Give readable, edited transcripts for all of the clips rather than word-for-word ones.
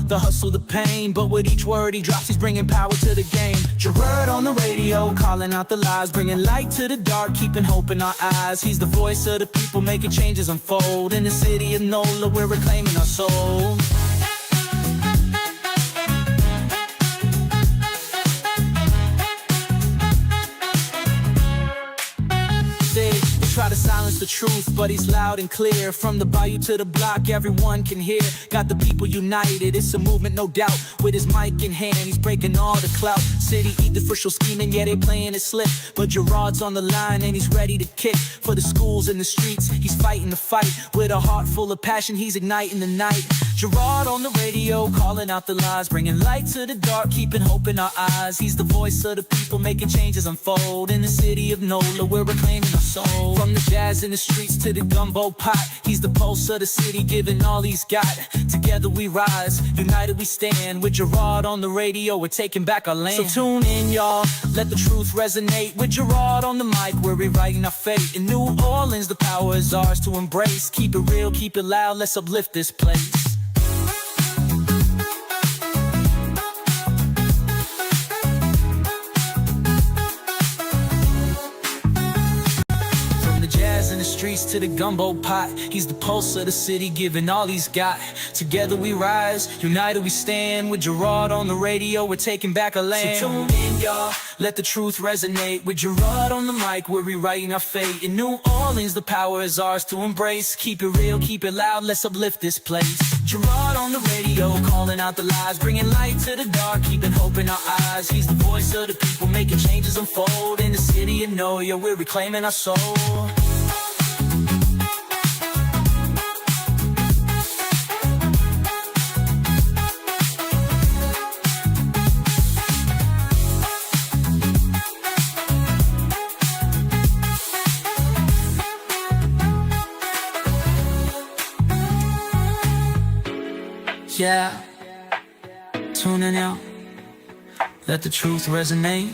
the hustle, the pain. But with each word he drops, he's bringing power to the game. Gerod on the radio, calling out the lies, bringing light to the dark, keeping hope in our eyes. He's the voice of the people, making changes unfold. In the city of NOLA, we're reclaiming our soul. Try to silence the truth, but he's loud and clear. From the bayou to the block, everyone can hear. Got the people united, it's a movement, no doubt. With his mic in hand, he's breaking all the clout. City eat the official scheming, yeah, they playing it slick. But Gerod's on the line and he's ready to kick. For the schools and the streets, he's fighting the fight. With a heart full of passion, he's igniting the night. Gerod on the radio, calling out the lies, bringing light to the dark, keeping hope in our eyes. He's the voice of the people, making changes unfold. In the city of NOLA, we're reclaiming our soul. From the jazz in the streets to the gumbo pot, he's the pulse of the city, giving all he's got. Together we rise, united we stand. With Gerod on the radio, we're taking back our land. So tune in, y'all, let the truth resonate. With Gerod on the mic, we're rewriting our fate. In New Orleans, the power is ours to embrace. Keep it real, keep it loud, let's uplift this place. In the streets to the gumbo pot, he's the pulse of the city, giving all he's got. Together we rise, united we stand. With Gerod on the radio, we're taking back our land. So tune in, y'all, let the truth resonate. With Gerod on the mic, we're rewriting our fate. In New Orleans, the power is ours to embrace. Keep it real, keep it loud, let's uplift this place. Gerod on the radio, calling out the lies, bringing light to the dark, keeping hope in our eyes. He's the voice of the people, making changes unfold. In the city of NOLA, we're reclaiming our soul. Yeah, tuning out, let the truth resonate.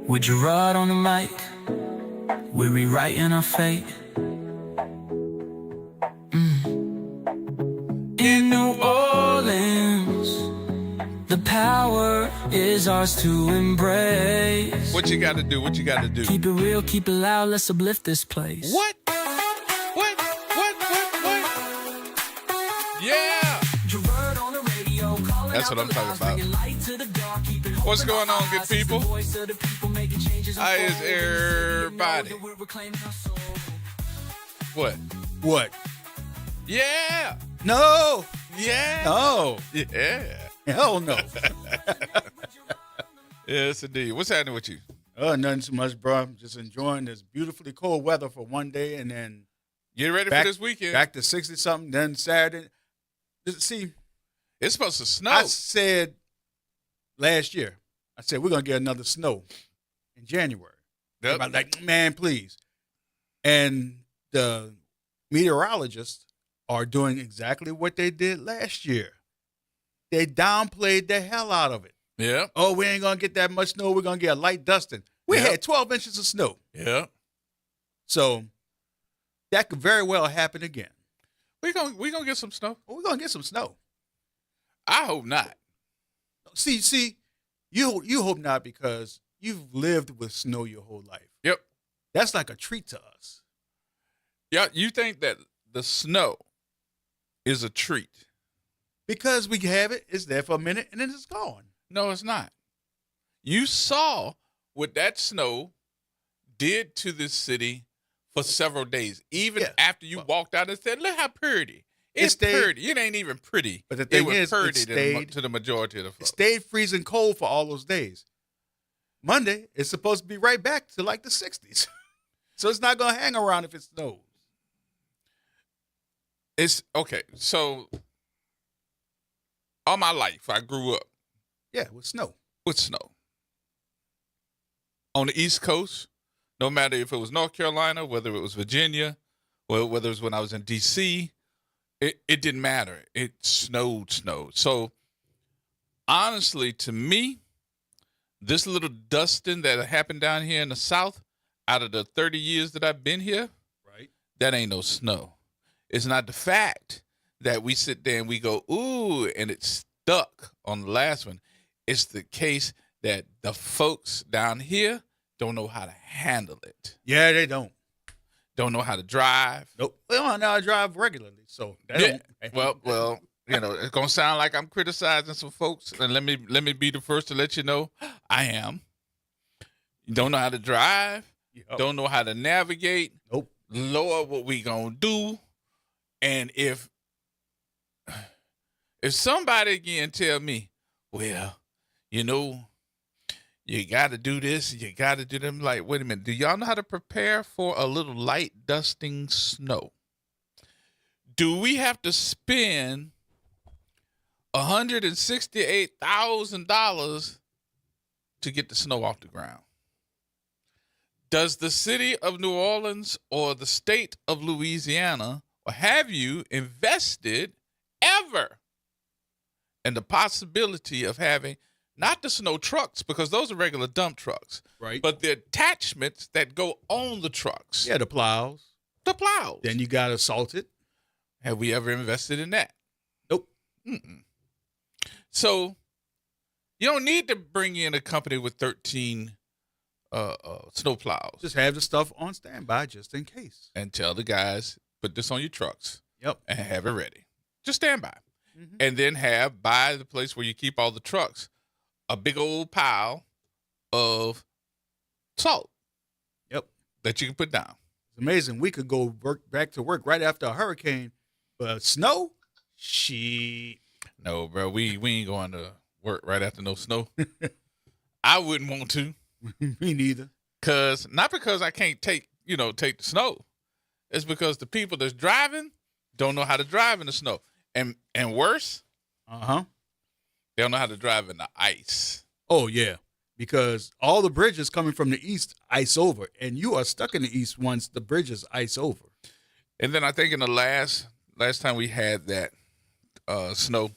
With Gerod on the mic, we're rewriting our fate. In New Orleans, the power is ours to embrace. What you gotta do? What you gotta do? Keep it real, keep it loud, let's uplift this place. What? Yeah! That's what I'm talking about. What's going on, good people? How is everybody? What? What? Yeah! No! Yeah! No! Yeah! Hell no! Yes, indeed. What's happening with you? Nothing too much, bro. I'm just enjoying this beautifully cold weather for one day, and then get ready for this weekend. Back to 60-something, then Saturday. See, it's supposed to snow. I said last year, we're going to get another snow in January. Yep. I'm like, man, please. And the meteorologists are doing exactly what they did last year. They downplayed the hell out of it. Yeah. Oh, we ain't going to get that much snow. We're going to get a light dusting. We had 12 inches of snow. Yeah. So that could very well happen again. We gonna get some snow. We're going to get some snow. I hope not. See, you hope not because you've lived with snow your whole life. Yep. That's like a treat to us. Yeah, you think that the snow is a treat? Because we have it, it's there for a minute, and then it's gone. No, it's not. You saw what that snow did to this city for several days. Even after you walked out and said, look how pretty. It's pretty. It ain't even pretty. But the thing is, pretty to the majority of the folks. It stayed freezing cold for all those days. Monday, it's supposed to be right back to like the 60s. So it's not going to hang around if it snows. It's okay. So all my life, I grew up. Yeah, with snow. With snow. On the East Coast, no matter if it was North Carolina, whether it was Virginia, or whether it was when I was in D.C., it didn't matter. It snowed. So honestly, to me, this little dusting that happened down here in the South, out of the 30 years that I've been here, right, that ain't no snow. It's not the fact that we sit there and we go, ooh, and it's stuck on the last one. It's the case that the folks down here don't know how to handle it. Yeah, they don't. Don't know how to drive. Nope. Well, now I drive regularly, so they Yeah. don't. Well, it's gonna sound like I'm criticizing some folks, and let me be the first to let you know I am. You don't know how to drive. Yep. Don't know how to navigate. Nope. Lord, what we gonna do? And if somebody again tell me, well, you got to do this, you got to do them. Like, wait a minute, do y'all know how to prepare for a little light dusting snow? Do we have to spend $168,000 to get the snow off the ground? Does the city of New Orleans or the state of Louisiana, or have you invested ever in the possibility of having not the snow trucks, because those are regular dump trucks, Right. but the attachments that go on the trucks? Yeah, the plows. The plows. Then you got to salt it. Have we ever invested in that? Nope. Mm-mm. So you don't need to bring in a company with 13 snow plows Just have the stuff on standby just in case. and tell the guys, put this on your trucks Yep. and have it ready. Just stand by. Mhm. And then have by the place where you keep all the trucks a big old pile of salt Yep. that you can put down. It's amazing. We could go back to work right after a hurricane, but snow, No, bro, we ain't going to work right after no snow. I wouldn't want to. me neither. Not because I can't take the snow. It's because the people that's driving don't know how to drive in the snow. And worse, Uh-huh. they don't know how to drive in the ice. Oh, yeah, because all the bridges coming from the east ice over, and you are stuck in the east once the bridges ice over. And then I think in the last time we had that snow,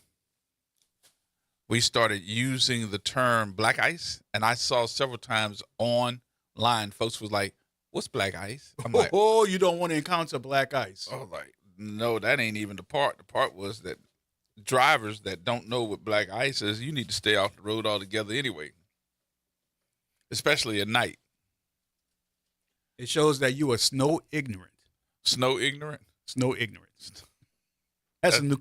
we started using the term black ice. And I saw several times online, folks was like, what's black ice? I'm like, Oh, you don't want to encounter black ice. no, that ain't even the part. The part was that drivers that don't know what black ice is, you need to stay off the road altogether anyway, especially at night. It shows that you are snow ignorant. Snow ignorant. Snow ignorance. That's a new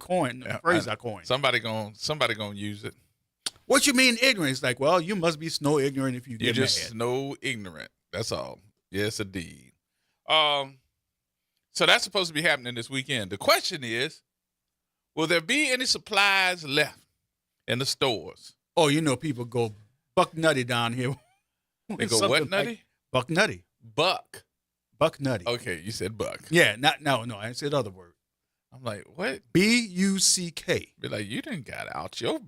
phrase I coined. Somebody gonna use it. What you mean ignorant? It's like, well, you must be snow ignorant if you You're get just mad. snow ignorant. That's all. Yes, indeed. So that's supposed to be happening this weekend. The question is, will there be any supplies left in the stores? Oh, people go buck nutty down here. They go what nutty? Buck nutty. Buck. Buck nutty. Okay, you said buck. Yeah, no, I said other word. I'm like, what? B-U-C-K. Be like, you didn't got out your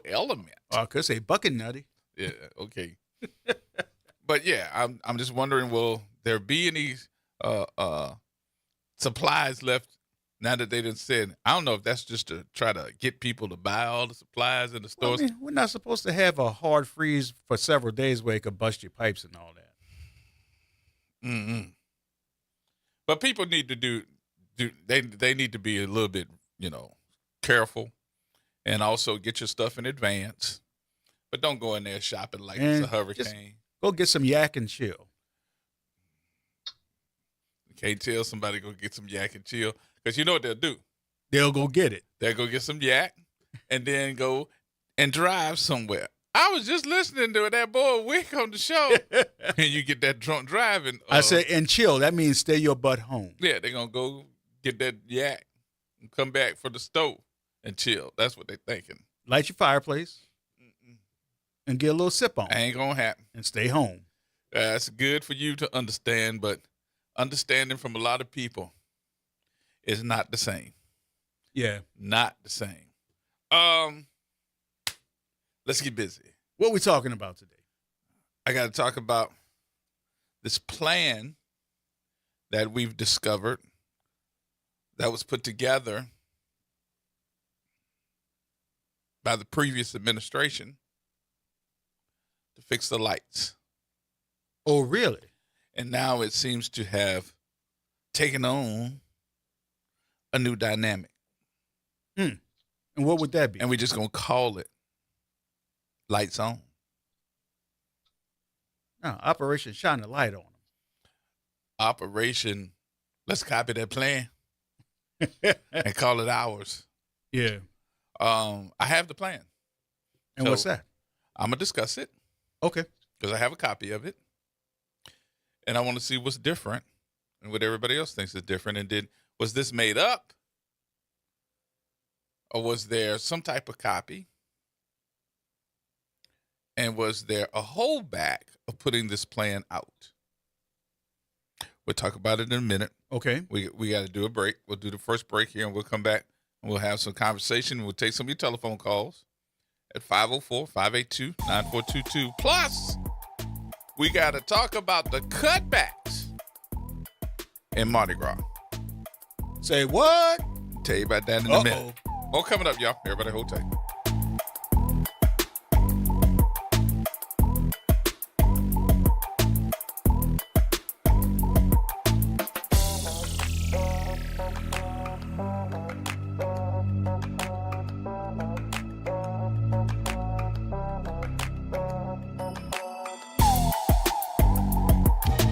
element. I could say bucking nutty. Yeah, okay. But yeah, I'm just wondering, will there be any supplies left now that they done said? I don't know if that's just to try to get people to buy all the supplies in the Well, stores. we're not supposed to have a hard freeze for several days where it could bust your pipes and all that. Mm-mm. But people need to they need to be a little bit, careful, and also get your stuff in advance. But don't go in there shopping like it's a hurricane. Go get some yak and chill. You can't tell somebody go get some yak and chill, because you know what they'll do. They'll go get it. They'll go get some yak and then go and drive somewhere. I was just listening to that boy Wick on the show, and you get that drunk driving. I said, and chill. That means stay your butt home. Yeah, they're going to go get that yak and come back for the stove and chill. That's what they're thinking. Light your fireplace and get a little sip on. Ain't going to happen. And stay home. That's good for you to understand, but understanding from a lot of people is not the same. Yeah. Not the same. Let's get busy. What we talking about today? I got to talk about this plan that we've discovered that was put together by the previous administration to fix the lights. Oh, really? And now it seems to have taking on a new dynamic. And what would that be? And we're just going to call it Lights On. No, Operation Shine a Light on Operation, let's copy that plan them. and call it ours. Yeah. I have the plan. And So, what's that? I'm going to discuss it Okay. because I have a copy of it. And I want to see what's different and what everybody else thinks is different. And then, was this made up? Or was there some type of copy? And was there a holdback of putting this plan out? We'll talk about it in a minute. Okay. We got to do a break. We'll do the first break here, and we'll come back, and we'll have some conversation. We'll take some of your telephone calls at 504-582-9422. Plus, we got to talk about the cutbacks in Mardi Gras. Say what? Tell you about that in a minute. All coming up, y'all. Everybody hold tight.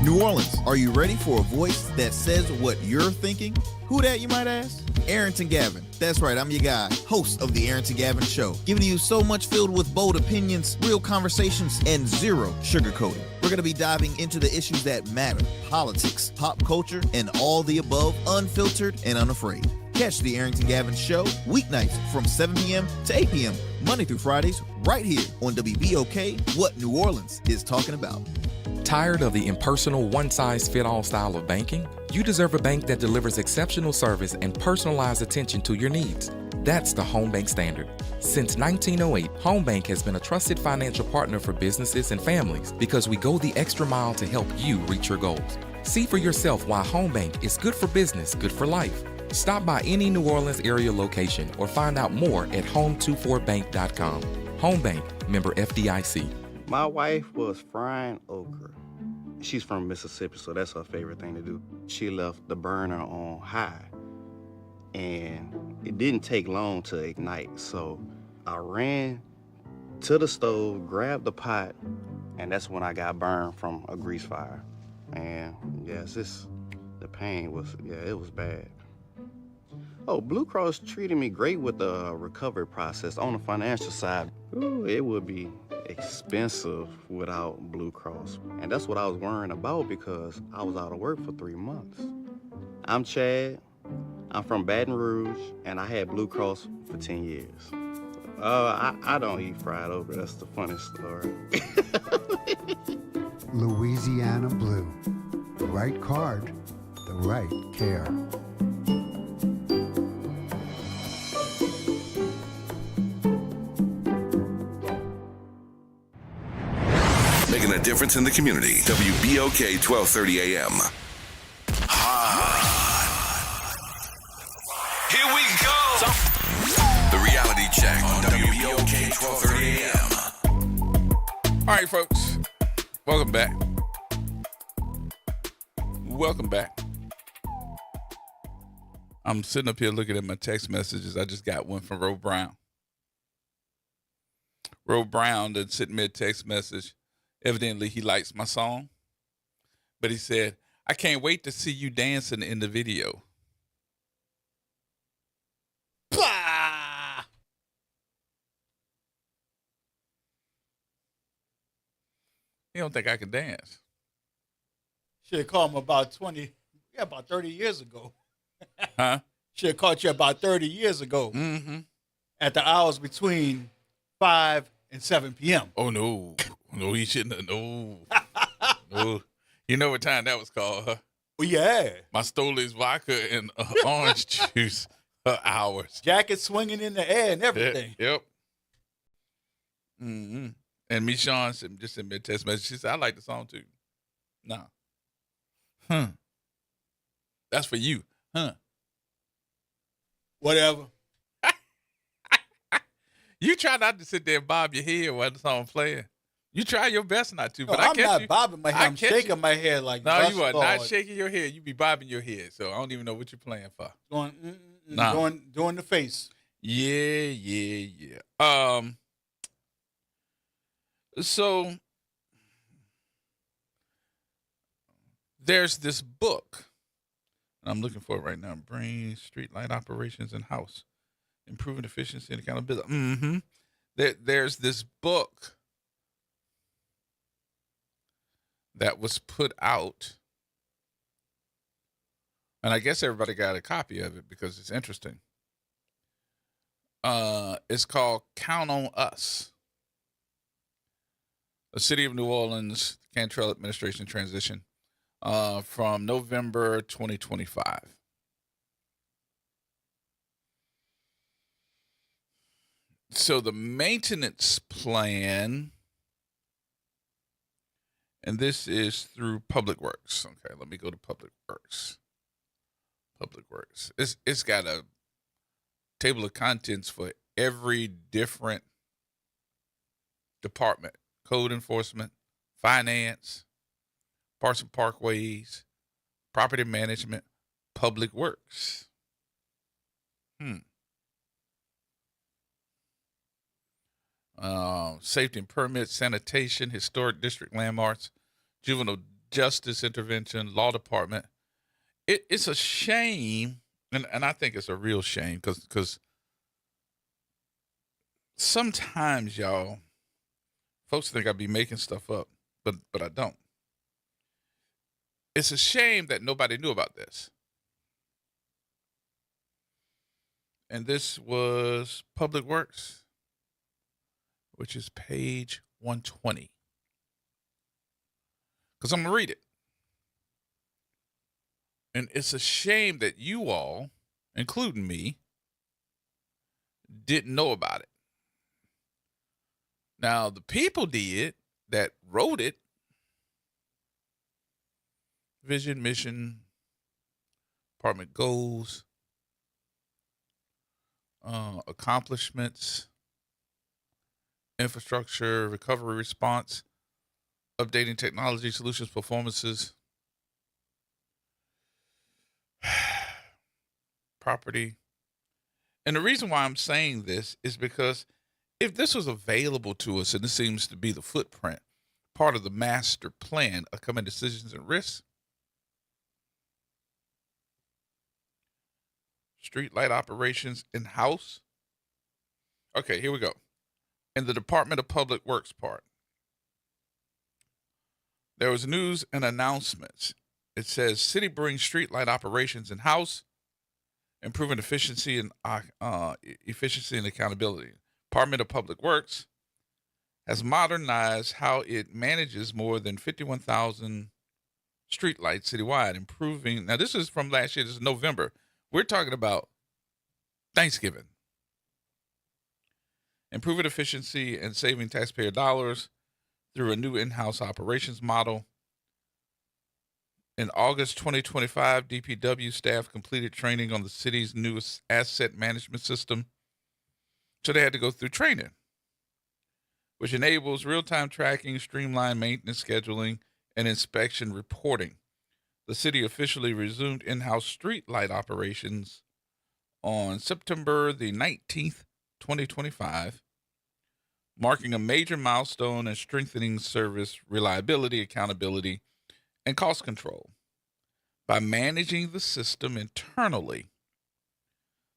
New Orleans, are you ready for a voice that says what you're thinking? Who that, you might ask? Arrington Gavin. That's right, I'm your guy, host of the Arrington Gavin Show, giving you so much filled with bold opinions, real conversations, and zero sugarcoating. We're going to be diving into the issues that matter, politics, pop culture, and all the above, unfiltered and unafraid. Catch the Arrington Gavin Show weeknights from 7 p.m. to 8 p.m., Monday through Fridays, right here on WBOK, what New Orleans is talking about. Tired of the impersonal, one-size-fit-all style of banking? You deserve a bank that delivers exceptional service and personalized attention to your needs. That's the Home Bank Standard. Since 1908, Home Bank has been a trusted financial partner for businesses and families because we go the extra mile to help you reach your goals. See for yourself why Home Bank is good for business, good for life. Stop by any New Orleans area location or find out more at home24bank.com. Home Bank, member FDIC. My wife was frying okra. She's from Mississippi, so that's her favorite thing to do. She left the burner on high, and it didn't take long to ignite. So I ran to the stove, grabbed the pot, and that's when I got burned from a grease fire. And yes, the pain was, it was bad. Oh, Blue Cross treated me great with the recovery process. On the financial side, ooh, it would be expensive without Blue Cross. And that's what I was worrying about because I was out of work for 3 months. I'm Chad. I'm from Baton Rouge, and I had Blue Cross for 10 years. I don't eat fried okra. That's the funny story. Louisiana Blue. The right card, the right care. Making a difference in the community. WBOK 1230 AM. Here we go. The reality check on WBOK 1230 AM. All right, folks. Welcome back. Welcome back. I'm sitting up here looking at my text messages. I just got one from Ro Brown. Ro Brown that sent me a text message. Evidently, he likes my song. But he said, I can't wait to see you dancing in the video. Blah! You don't think I can dance? Should have called him about 30 years ago. Huh? Should have caught you about 30 years ago Mm-hmm. at the hours between 5 and 7 p.m. Oh, no. No, he shouldn't have. No. No. You know what time that was called, huh? Well, yeah. My Stoli's vodka and orange juice hours. Jacket swinging in the air and everything. Yep. Mm-hmm. And me, Sean, just sent me a text message. She said, I like the song too. Nah. That's for you. Whatever. You try not to sit there and bob your head while the song playing. You try your best not to, No, but I I'm catch not you. bobbing my head. I I'm catch shaking you. my head like, No, yes, you are Lord. not shaking your head. You be bobbing your head. So I don't even know what you're playing for. Going, Nah. doing the face. Yeah. So there's this book. I'm looking for it right now. Brain Streetlight Operations in House. Improving Efficiency and Accountability. Mm-hmm. There's this book that was put out, and I guess everybody got a copy of it because it's interesting. It's called Count on Us. The City of New Orleans Cantrell Administration Transition from November 2025. So the maintenance plan, and this is through Public Works. Okay, let me go to Public Works. Public Works. It's got a table of contents for every different department: code enforcement, finance, parks and parkways, property management, Public Works. Safety and permits, sanitation, historic district landmarks, juvenile justice intervention, law department. It's a shame, and I think it's a real shame because sometimes, y'all, folks think I be making stuff up, but I don't. It's a shame that nobody knew about this. And this was Public Works, which is page 120. Because I'm going to read it. And it's a shame that you all, including me, didn't know about it. Now, the people did that wrote it: vision, mission, department goals, accomplishments, infrastructure, recovery response, updating technology solutions, performances, property. And the reason why I'm saying this is because if this was available to us, and this seems to be the footprint, part of the master plan, upcoming decisions and risks, streetlight operations in-house. Okay, here we go. In the Department of Public Works part, there was news and announcements. It says, city brings streetlight operations in-house, improving efficiency and accountability. Department of Public Works has modernized how it manages more than 51,000 streetlights citywide, improving. Now, this is from last year. This is November. We're talking about Thanksgiving. Improving efficiency and saving taxpayer dollars through a new in-house operations model. In August 2025, DPW staff completed training on the city's newest asset management system. So they had to go through training, which enables real-time tracking, streamlined maintenance scheduling, and inspection reporting. The city officially resumed in-house street light operations on September the 19th, 2025, marking a major milestone in strengthening service reliability, accountability, and cost control. By managing the system internally,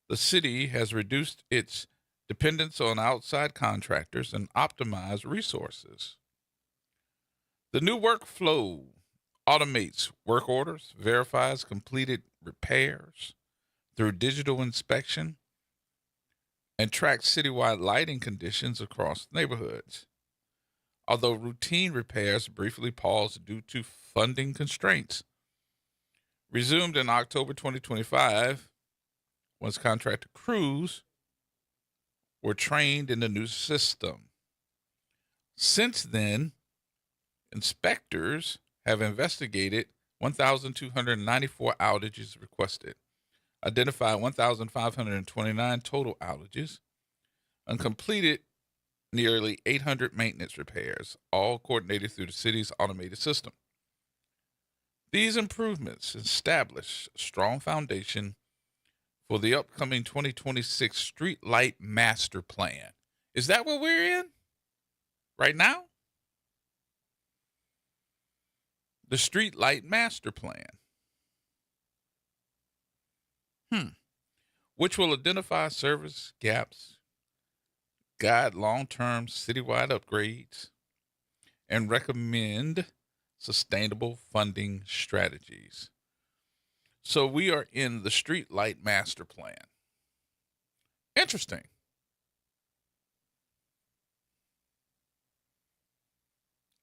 the city has reduced its dependence on outside contractors and optimized resources. The new workflow automates work orders, verifies completed repairs through digital inspection, and tracks citywide lighting conditions across neighborhoods. Although routine repairs briefly paused due to funding constraints, resumed in October 2025 once contractor crews were trained in the new system. Since then, inspectors have investigated 1,294 outages requested, identified 1,529 total outages, and completed nearly 800 maintenance repairs, all coordinated through the city's automated system. These improvements establish a strong foundation for the upcoming 2026 Street Light Master Plan. Is that what we're in right now? The Street Light Master Plan. Which will identify service gaps, guide long-term citywide upgrades, and recommend sustainable funding strategies. So we are in the Street Light Master Plan. Interesting.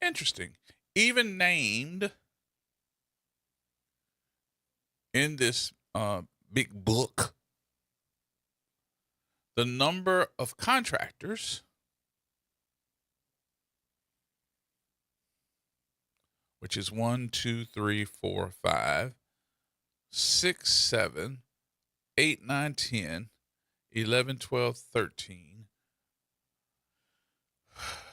Interesting. Even named in this big book, the number of contractors, which is 1, 2, 3, 4, 5, 6, 7, 8, 9, 10, 11, 12, 13,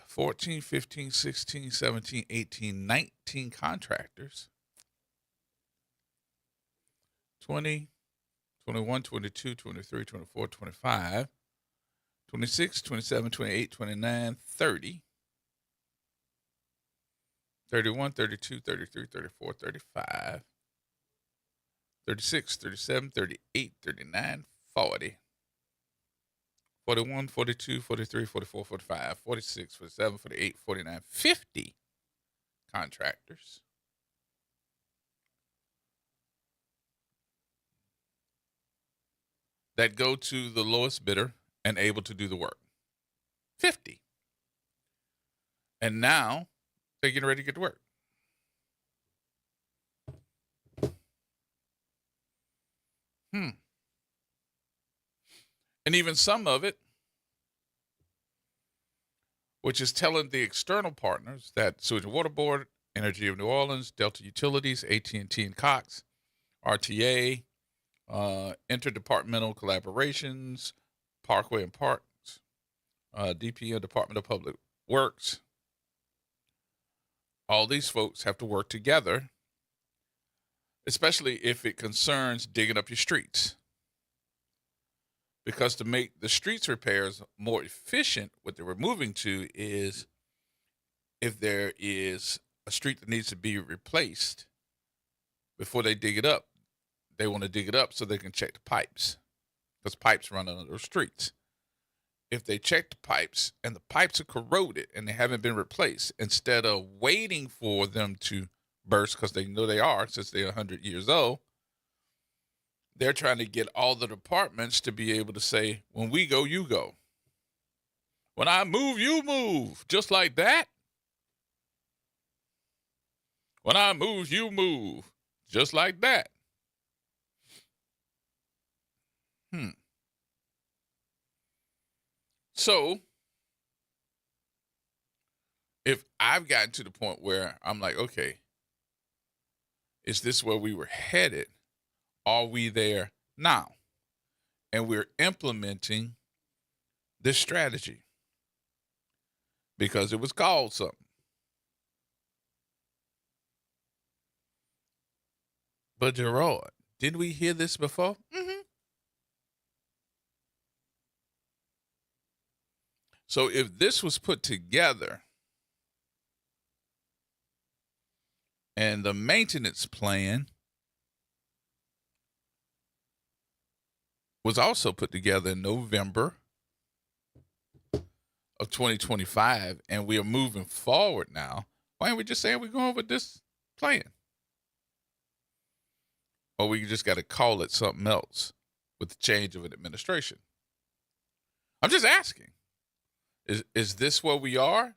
14, 15, 16, 17, 18, 19 contractors, 20, 21, 22, 23, 24, 25, 26, 27, 28, 29, 30, 31, 32, 33, 34, 35, 36, 37, 38, 39, 40, 41, 42, 43, 44, 45, 46, 47, 48, 49, 50 contractors. That go to the lowest bidder and able to do the work. 50. And now they're getting ready to get to work. And even some of it, which is telling the external partners that Sewage and Water Board, Energy of New Orleans, Delta Utilities, AT&T and Cox, RTA, interdepartmental collaborations, Parkway and Parks, DPO, Department of Public Works. All these folks have to work together, especially if it concerns digging up your streets. Because to make the streets repairs more efficient, what they're moving to is if there is a street that needs to be replaced before they dig it up, they want to dig it up so they can check the pipes, because pipes run under those streets. If they check the pipes and the pipes are corroded and they haven't been replaced, instead of waiting for them to burst, because they know they are since they're 100 years old, they're trying to get all the departments to be able to say, when we go, you go. When I move, you move. Just like that. When I move, you move. Just like that. So, if I've gotten to the point where I'm like, okay, is this where we were headed? Are we there now? And we're implementing this strategy because it was called something. But Gerod, didn't we hear this before? So if this was put together and the maintenance plan was also put together in November of 2025, and we are moving forward now, why aren't we just saying we're going with this plan? Or we just got to call it something else with the change of an administration? I'm just asking. Is this where we are?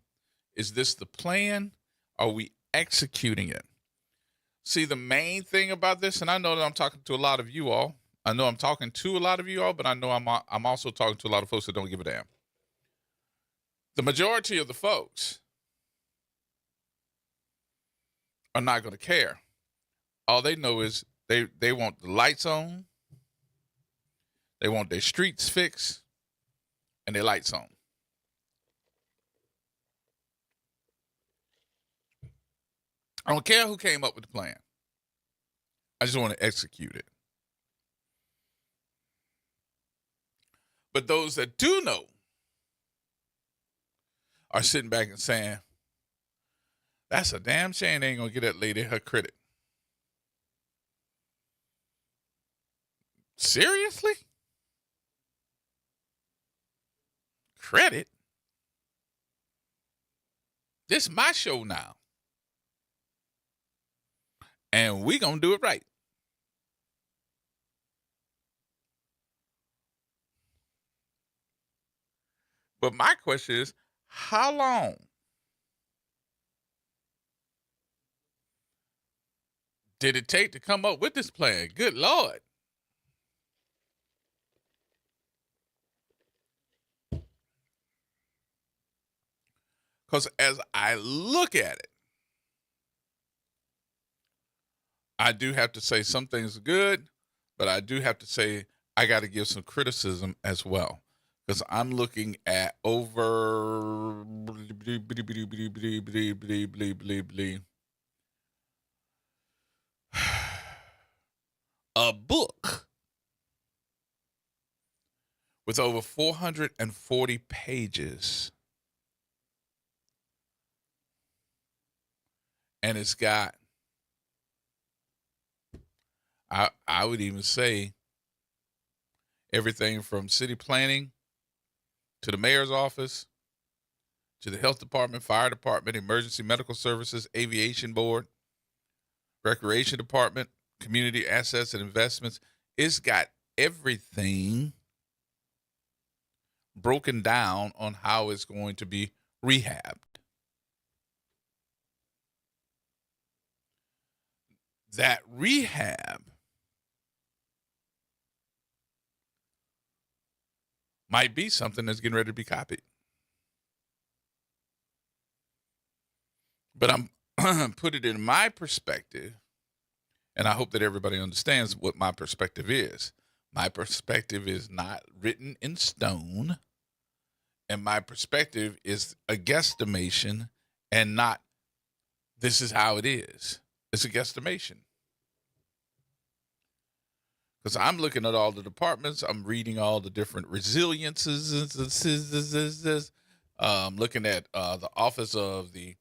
Is this the plan? Are we executing it? See, the main thing about this, and I know that I'm talking to a lot of you all. I know I'm talking to a lot of you all, but I know I'm also talking to a lot of folks that don't give a damn. The majority of the folks are not going to care. All they know is they want the lights on, they want their streets fixed, and their lights on. I don't care who came up with the plan. I just want to execute it. But those that do know are sitting back and saying, that's a damn shame they ain't going to get that lady her credit. Seriously? Credit? This is my show now. And we going to do it right. But my question is, how long did it take to come up with this plan? Good Lord. Because as I look at it, I do have to say some things are good, but I do have to say I got to give some criticism as well. Because I'm looking at over a book with over 440 pages. And it's got, I would even say, everything from city planning to the mayor's office, to the health department, fire department, emergency medical services, aviation board, recreation department, community assets and investments. It's got everything broken down on how it's going to be rehabbed. That rehab might be something that's getting ready to be copied. But I'm put it in my perspective, and I hope that everybody understands what my perspective is. My perspective is not written in stone, and my perspective is a guesstimation and not this is how it is. It's a guesstimation. Because I'm looking at all the departments. I'm reading all the different resiliences. Looking at the Office of the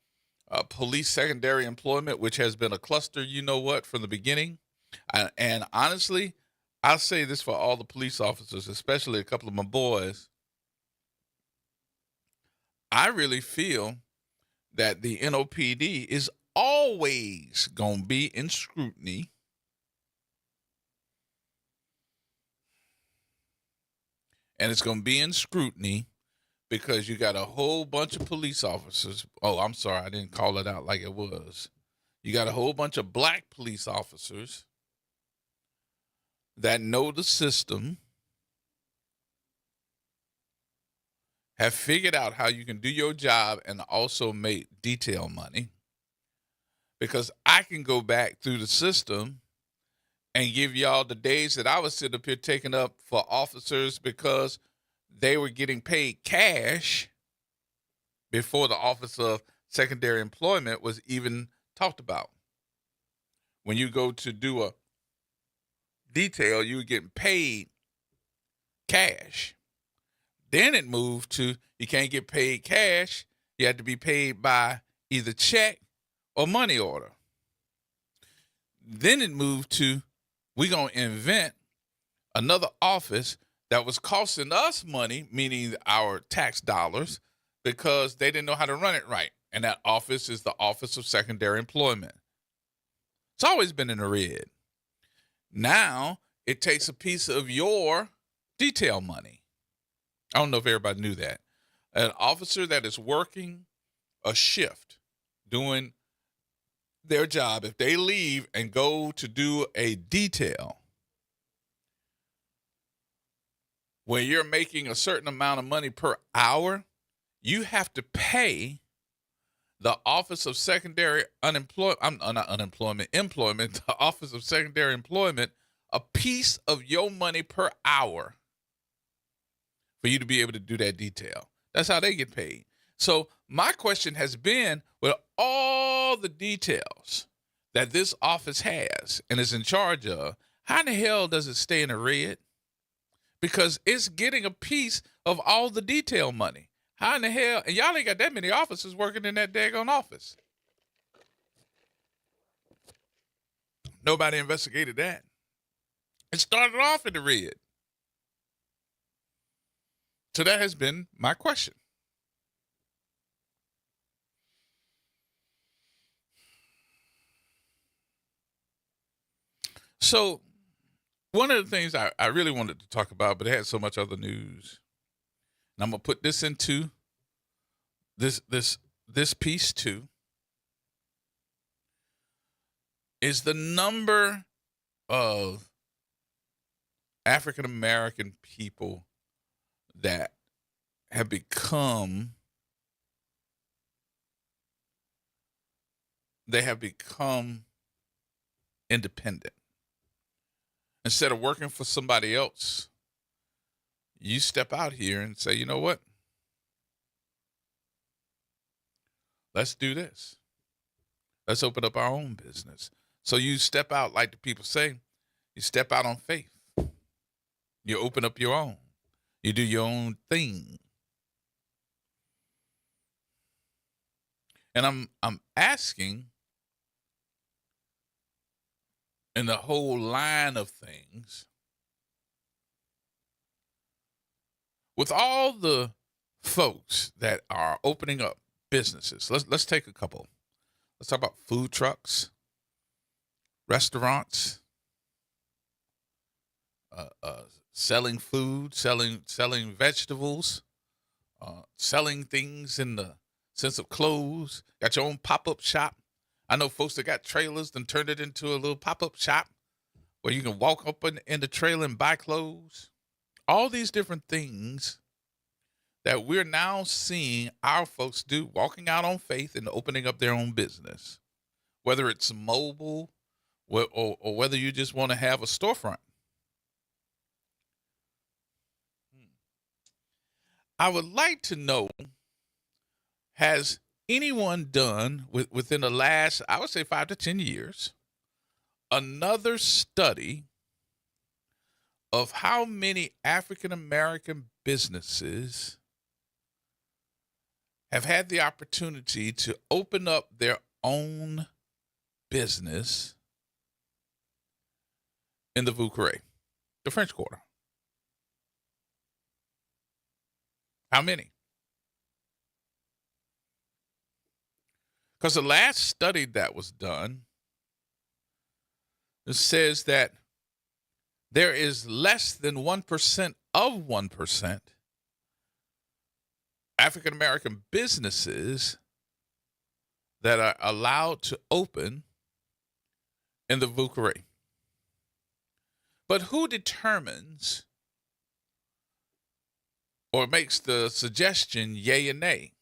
Police Secondary Employment, which has been a cluster, you know what, from the beginning. And honestly, I'll say this for all the police officers, especially a couple of my boys. I really feel that the NOPD is always going to be in scrutiny. And it's going to be in scrutiny because you got a whole bunch of police officers. Oh, I'm sorry. I didn't call it out like it was. You got a whole bunch of black police officers that know the system, have figured out how you can do your job and also make detail money. Because I can go back through the system and give y'all the days that I was sitting up here taking up for officers because they were getting paid cash before the Office of Secondary Employment was even talked about. When you go to do a detail, you were getting paid cash. Then it moved to you can't get paid cash. You had to be paid by either check or money order. Then it moved to we're going to invent another office that was costing us money, meaning our tax dollars, because they didn't know how to run it right. And that office is the Office of Secondary Employment. It's always been in the red. Now it takes a piece of your detail money. I don't know if everybody knew that. An officer that is working a shift, doing their job, if they leave and go to do a detail where you're making a certain amount of money per hour, you have to pay the Office of Secondary Employment, the Office of Secondary Employment, a piece of your money per hour for you to be able to do that detail. That's how they get paid. So my question has been, with all the details that this office has and is in charge of, how in the hell does it stay in the red? Because it's getting a piece of all the detail money. How in the hell? And y'all ain't got that many officers working in that daggone office. Nobody investigated that. It started off in the red. So that has been my question. So one of the things I really wanted to talk about, but it had so much other news, and I'm gonna put this into this piece too, is the number of African American people that have become independent. Instead of working for somebody else, you step out here and say, you know what? Let's do this. Let's open up our own business. So you step out, like the people say, you step out on faith. You open up your own. You do your own thing. And I'm asking, in the whole line of things, with all the folks that are opening up businesses, let's take a couple. Let's talk about food trucks, restaurants, selling food, selling vegetables, selling things in the sense of clothes. Got your own pop-up shop. I know folks that got trailers and turned it into a little pop-up shop where you can walk up in the trailer and buy clothes. All these different things that we're now seeing our folks do, walking out on faith and opening up their own business, whether it's mobile or whether you just want to have a storefront. I would like to know, has anyone done within the last, I would say 5 to 10 years, another study of how many African American businesses have had the opportunity to open up their own business in the Vieux Carré, the French Quarter? How many? Because the last study that was done, it says that there is less than 1% of 1% African American businesses that are allowed to open in the Vieux Carré. But who determines or makes the suggestion yay and nay?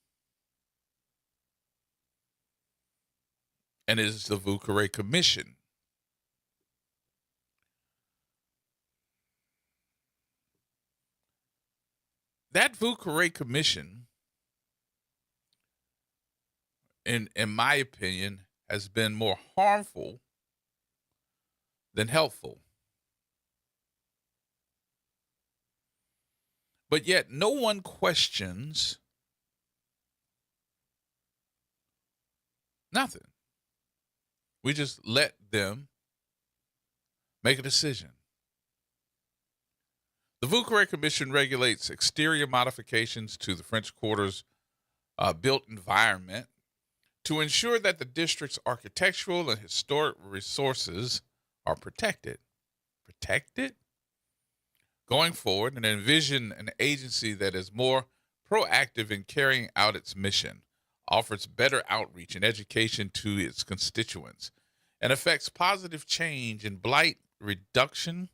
And it is the Vieux Carré Commission. That Vieux Carré Commission, in my opinion, has been more harmful than helpful. But yet no one questions nothing. We just let them make a decision. The Vieux Carré Commission regulates exterior modifications to the French Quarter's built environment to ensure that the district's architectural and historic resources are protected. Protected? Going forward, and envision an agency that is more proactive in carrying out its mission, offers better outreach and education to its constituents, and affects positive change in blight reduction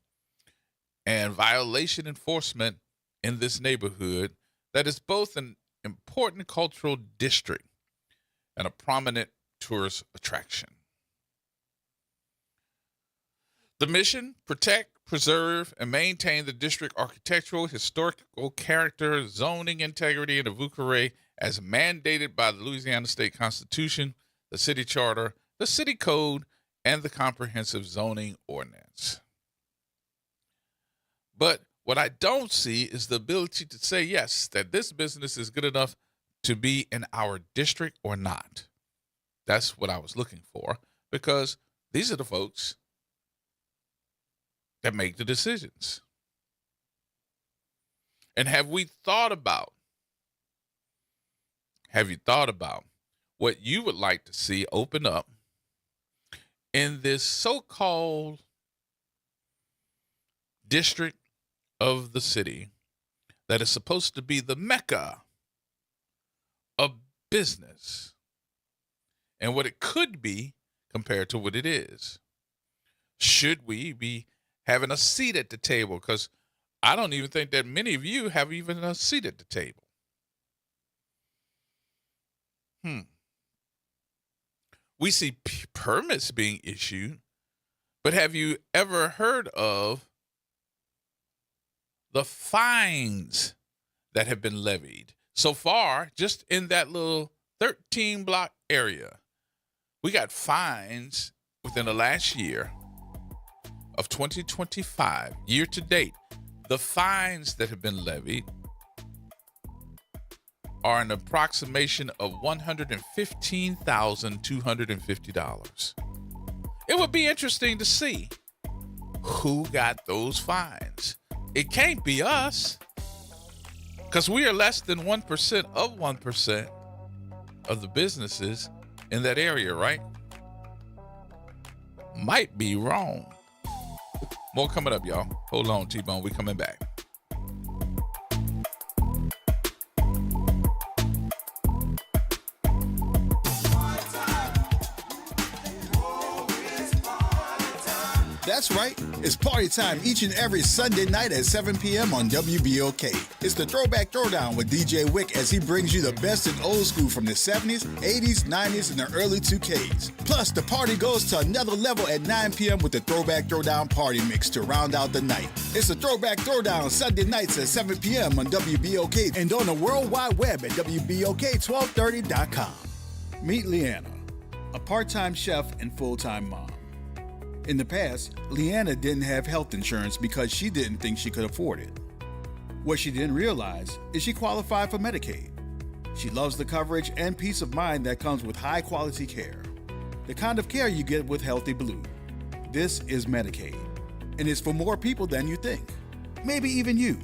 and violation enforcement in this neighborhood that is both an important cultural district and a prominent tourist attraction. The mission: protect, preserve, and maintain the district architectural, historical character, zoning integrity in the Vieux Carré as mandated by the Louisiana State Constitution the city charter, the city code, and the comprehensive zoning ordinance. But what I don't see is the ability to say, yes, that this business is good enough to be in our district or not. That's what I was looking for, because these are the folks that make the decisions. And have you thought about what you would like to see open up in this so-called district of the city that is supposed to be the mecca of business, and what it could be compared to what it is? Should we be having a seat at the table? Because I don't even think that many of you have even a seat at the table. We see permits being issued, but have you ever heard of the fines that have been levied? So far, just in that little 13-block area, we got fines within the last year of 2025, year to date. The fines that have been levied are an approximation of $115,250. It would be interesting to see who got those fines. It can't be us, because we are less than 1% of 1% of the businesses in that area, right? Might be wrong. More coming up, y'all. Hold on, T-Bone. We coming back. That's right. It's party time each and every Sunday night at 7 p.m. on WBOK. It's the Throwback Throwdown with DJ Wick as he brings you the best in old school from the 70s, 80s, 90s, and the early 2Ks. Plus, the party goes to another level at 9 p.m. with the Throwback Throwdown Party Mix to round out the night. It's the Throwback Throwdown Sunday nights at 7 p.m. on WBOK and on the World Wide Web at WBOK1230.com. Meet Leanna, a part-time chef and full-time mom. In the past, Leanna didn't have health insurance because she didn't think she could afford it. What she didn't realize is she qualified for Medicaid. She loves the coverage and peace of mind that comes with high-quality care. The kind of care you get with Healthy Blue. This is Medicaid, and it's for more people than you think. Maybe even you.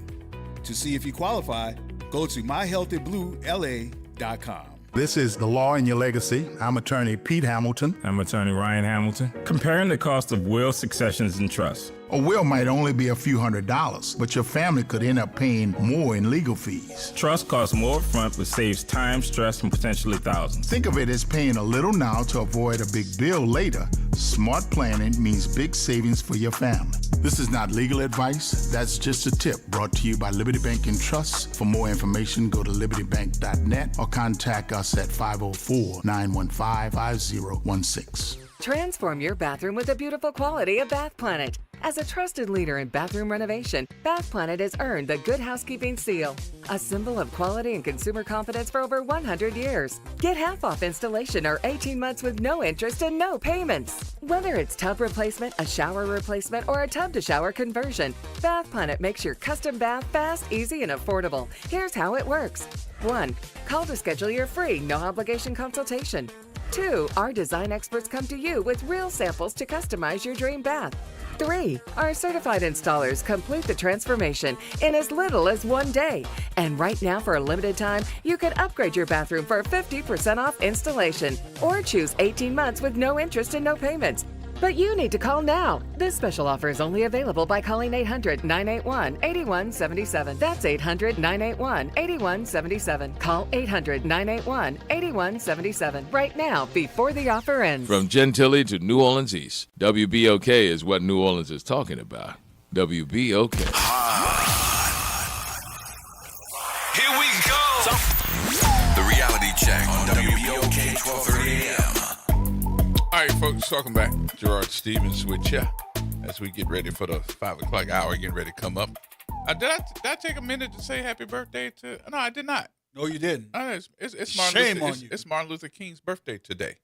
To see if you qualify, go to myhealthybluela.com. This is The Law in Your Legacy. I'm attorney Pete Hamilton. I'm attorney Ryan Hamilton. Comparing the cost of will, successions, and trusts. A will might only be a few $100s, but your family could end up paying more in legal fees. Trust costs more upfront, but saves time, stress, and potentially thousands. Think of it as paying a little now to avoid a big bill later. Smart planning means big savings for your family. This is not legal advice. That's just a tip brought to you by Liberty Bank and Trust. For more information, go to libertybank.net or contact us at 504-915-5016. Transform your bathroom with the beautiful quality of Bath Planet. As a trusted leader in bathroom renovation, Bath Planet has earned the Good Housekeeping seal, a symbol of quality and consumer confidence for over 100 years. Get half off installation or 18 months with no interest and no payments. Whether it's tub replacement, a shower replacement, or a tub-to-shower conversion, Bath Planet makes your custom bath fast, easy, and affordable. Here's how it works. 1. Call to schedule your free, no-obligation consultation. 2. Our design experts come to you with real samples to customize your dream bath. 3. Our certified installers complete the transformation in as little as 1 day. And right now, for a limited time, you can upgrade your bathroom for 50% off installation or choose 18 months with no interest and no payments. But you need to call now. This special offer is only available by calling 800-981-8177. That's 800-981-8177. Call 800-981-8177 right now before the offer ends. From Gentilly to New Orleans East, WBOK is what New Orleans is talking about. WBOK. Here we go. The reality check on WBOK 1230 AM. All right, folks, welcome back. Gerard Stevens with you as we get ready for the 5 o'clock hour, getting ready to come up. Did I take a minute to say happy birthday to? No, I did not. No, you didn't. It's Shame on you. It's Martin Luther King's birthday today.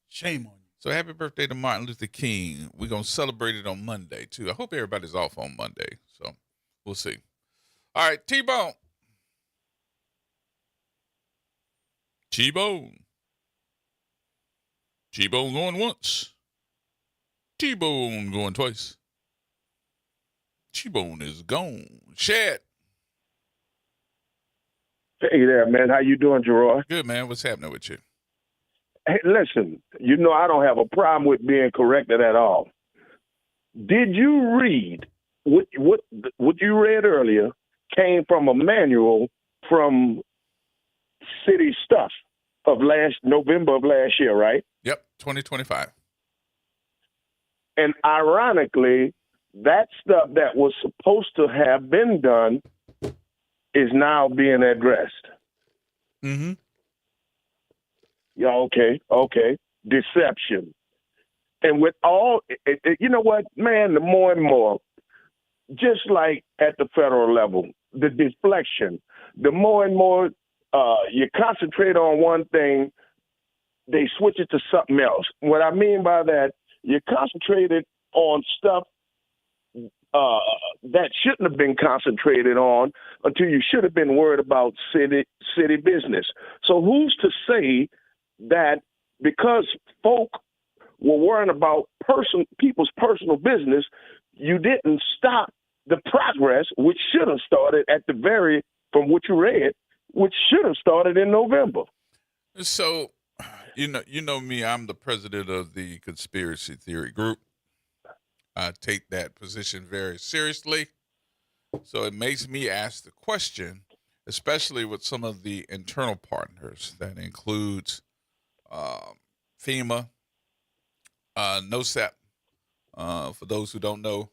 Shame on you. So happy birthday to Martin Luther King. We're going to celebrate it on Monday, too. I hope everybody's off on Monday. So we'll see. All right, T-Bone. T-Bone. T-Bone going once. T-Bone going twice. T-Bone is gone. Shad. Hey there, man. How you doing, Gerard? Good, man. What's happening with you? Hey, listen, you know I don't have a problem with being corrected at all. Did you read what you read earlier came from a manual from City Stuff of November of last year, right? Yep, 2025. And ironically, that stuff that was supposed to have been done is now being addressed. Mm-hmm. Yeah, okay. Deception. And with all, you know what, man, the more and more, just like at the federal level, the deflection, the more and more you concentrate on one thing, they switch it to something else. What I mean by that, you concentrated on stuff that shouldn't have been concentrated on until you should have been worried about city business. So who's to say that because folk were worrying about people's personal business, you didn't stop the progress, which should have started from what you read, which should have started in November. So, you know me, I'm the president of the conspiracy theory group. I take that position very seriously. So it makes me ask the question, especially with some of the internal partners. That includes FEMA, NOSEP. For those who don't know,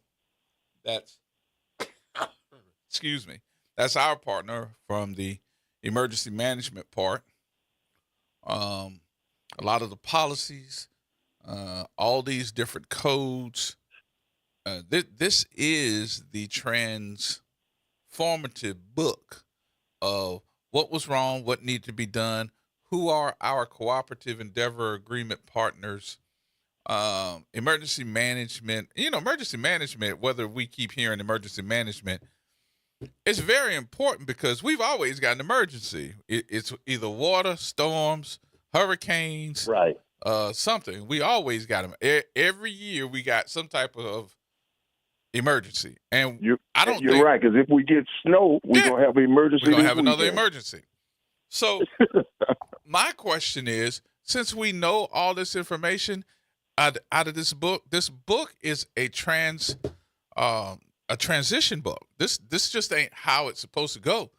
that's that's our partner from the emergency management part. A lot of the policies, all these different codes. This is the transformative book of what was wrong, what needed to be done, who are our cooperative endeavor agreement partners, emergency management. Emergency management, whether we keep hearing emergency management, it's very important because we've always got an emergency. It's either water, storms, hurricanes, right? Something. We always got them. Every year we got some type of emergency, and you're right, because if we get snow, we're gonna have an emergency. We're gonna have another emergency. So my question is, since we know all this information out of this book is a transition book. This just ain't how it's supposed to go.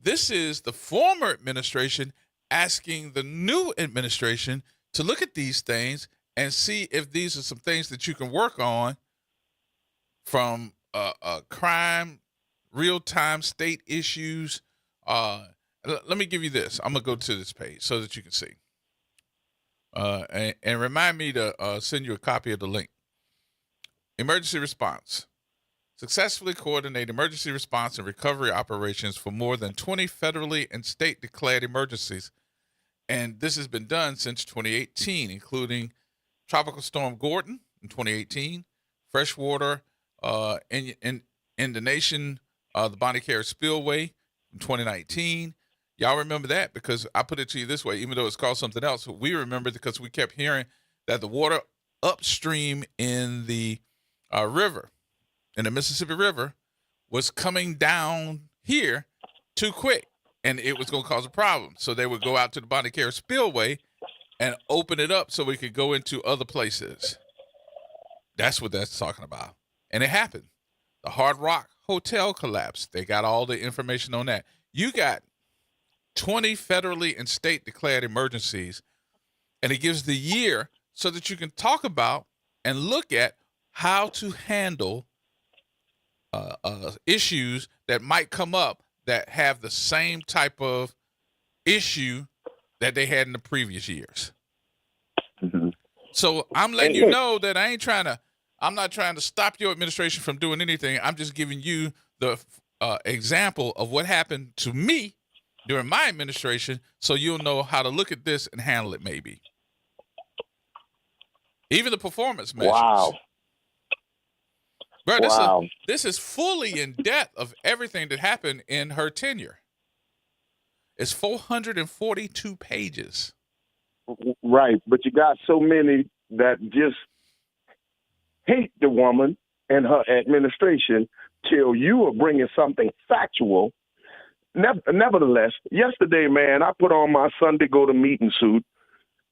This is the former administration asking the new administration to look at these things and see if these are some things that you can work on from crime, real-time state issues. Let me give you this. I'm going to go to this page so that you can see. And remind me to send you a copy of the link. Emergency response. Successfully coordinate emergency response and recovery operations for more than 20 federally and state-declared emergencies. And this has been done since 2018, including Tropical Storm Gordon in 2018, freshwater in the nation, the Bonnie Care Spillway in 2019. Y'all remember that because I put it to you this way, even though it's called something else, we remember because we kept hearing that the water upstream in the river, in the Mississippi River, was coming down here too quick, and it was going to cause a problem. So they would go out to the Bonnie Care Spillway and open it up so we could go into other places. That's what that's talking about. And it happened. The Hard Rock Hotel collapsed. They got all the information on that. You got 20 federally and state declared emergencies, and it gives the year so that you can talk about and look at how to handle issues that might come up that have the same type of issue that they had in the previous years. Mm-hmm. So I'm letting you know that I'm not trying to stop your administration from doing anything. I'm just giving you the example of what happened to me during my administration, so you'll know how to look at this and handle it maybe. Even the performance measures. Wow. Bro, Wow. this is fully in depth of everything that happened in her tenure. It's 442 pages. Right, but you got so many that just hate the woman and her administration till you are bringing something factual. Nevertheless, yesterday, man, I put on my Sunday go-to-meeting suit,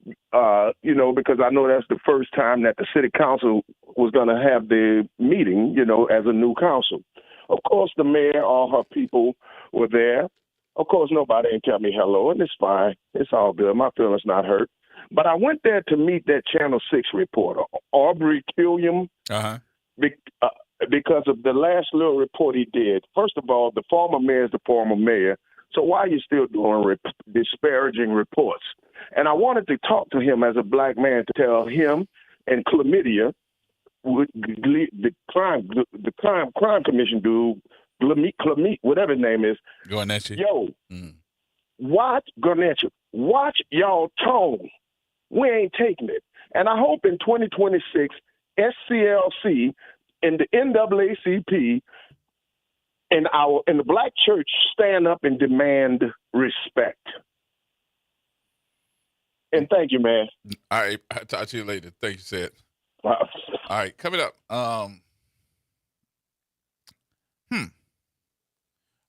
because I know that's the first time that the city council was going to have the meeting, as a new council. Of course, the mayor, all her people were there. Of course, nobody didn't tell me hello, and it's fine. It's all good. My feelings not hurt. But I went there to meet that Channel 6 reporter, Aubrey Killiam, because of the last little report he did. First of all, the former mayor is the former mayor, so why are you still doing disparaging reports? And I wanted to talk to him as a black man to tell him and Chlamydia, the crime commission dude, Chlamydia, whatever his name is. Garnetchi. Yo, watch Garnetchi. Watch y'all tone. We ain't taking it. And I hope in 2026, SCLC and the NAACP and the black church stand up and demand respect. And thank you, man. All right, I'll talk to you later. Thank you, Seth. All right, coming up. I'm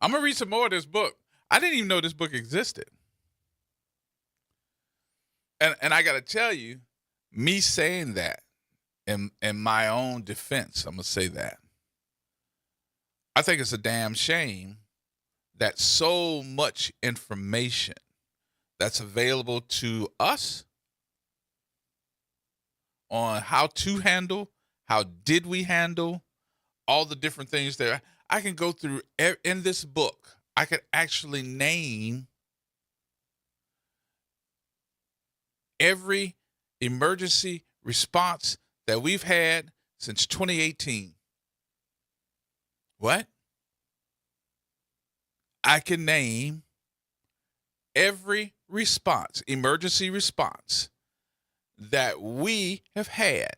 gonna read some more of this book. I didn't even know this book existed. And I gotta tell you, me saying that in my own defense, I'm gonna say that. I think it's a damn shame that so much information that's available to us on how to handle, how did we handle, all the different things there. I can go through in this book. I could actually name every emergency response that we've had since 2018. What? I can name every response, emergency response that we have had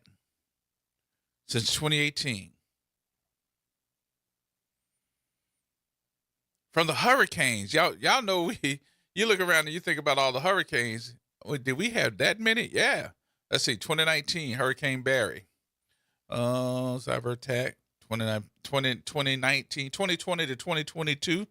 since 2018. From the hurricanes, y'all know you look around and you think about all the hurricanes. Did we have that many? Yeah. Let's see, 2019, Hurricane Barry. Cyber attack, 2019, 2020 to 2022,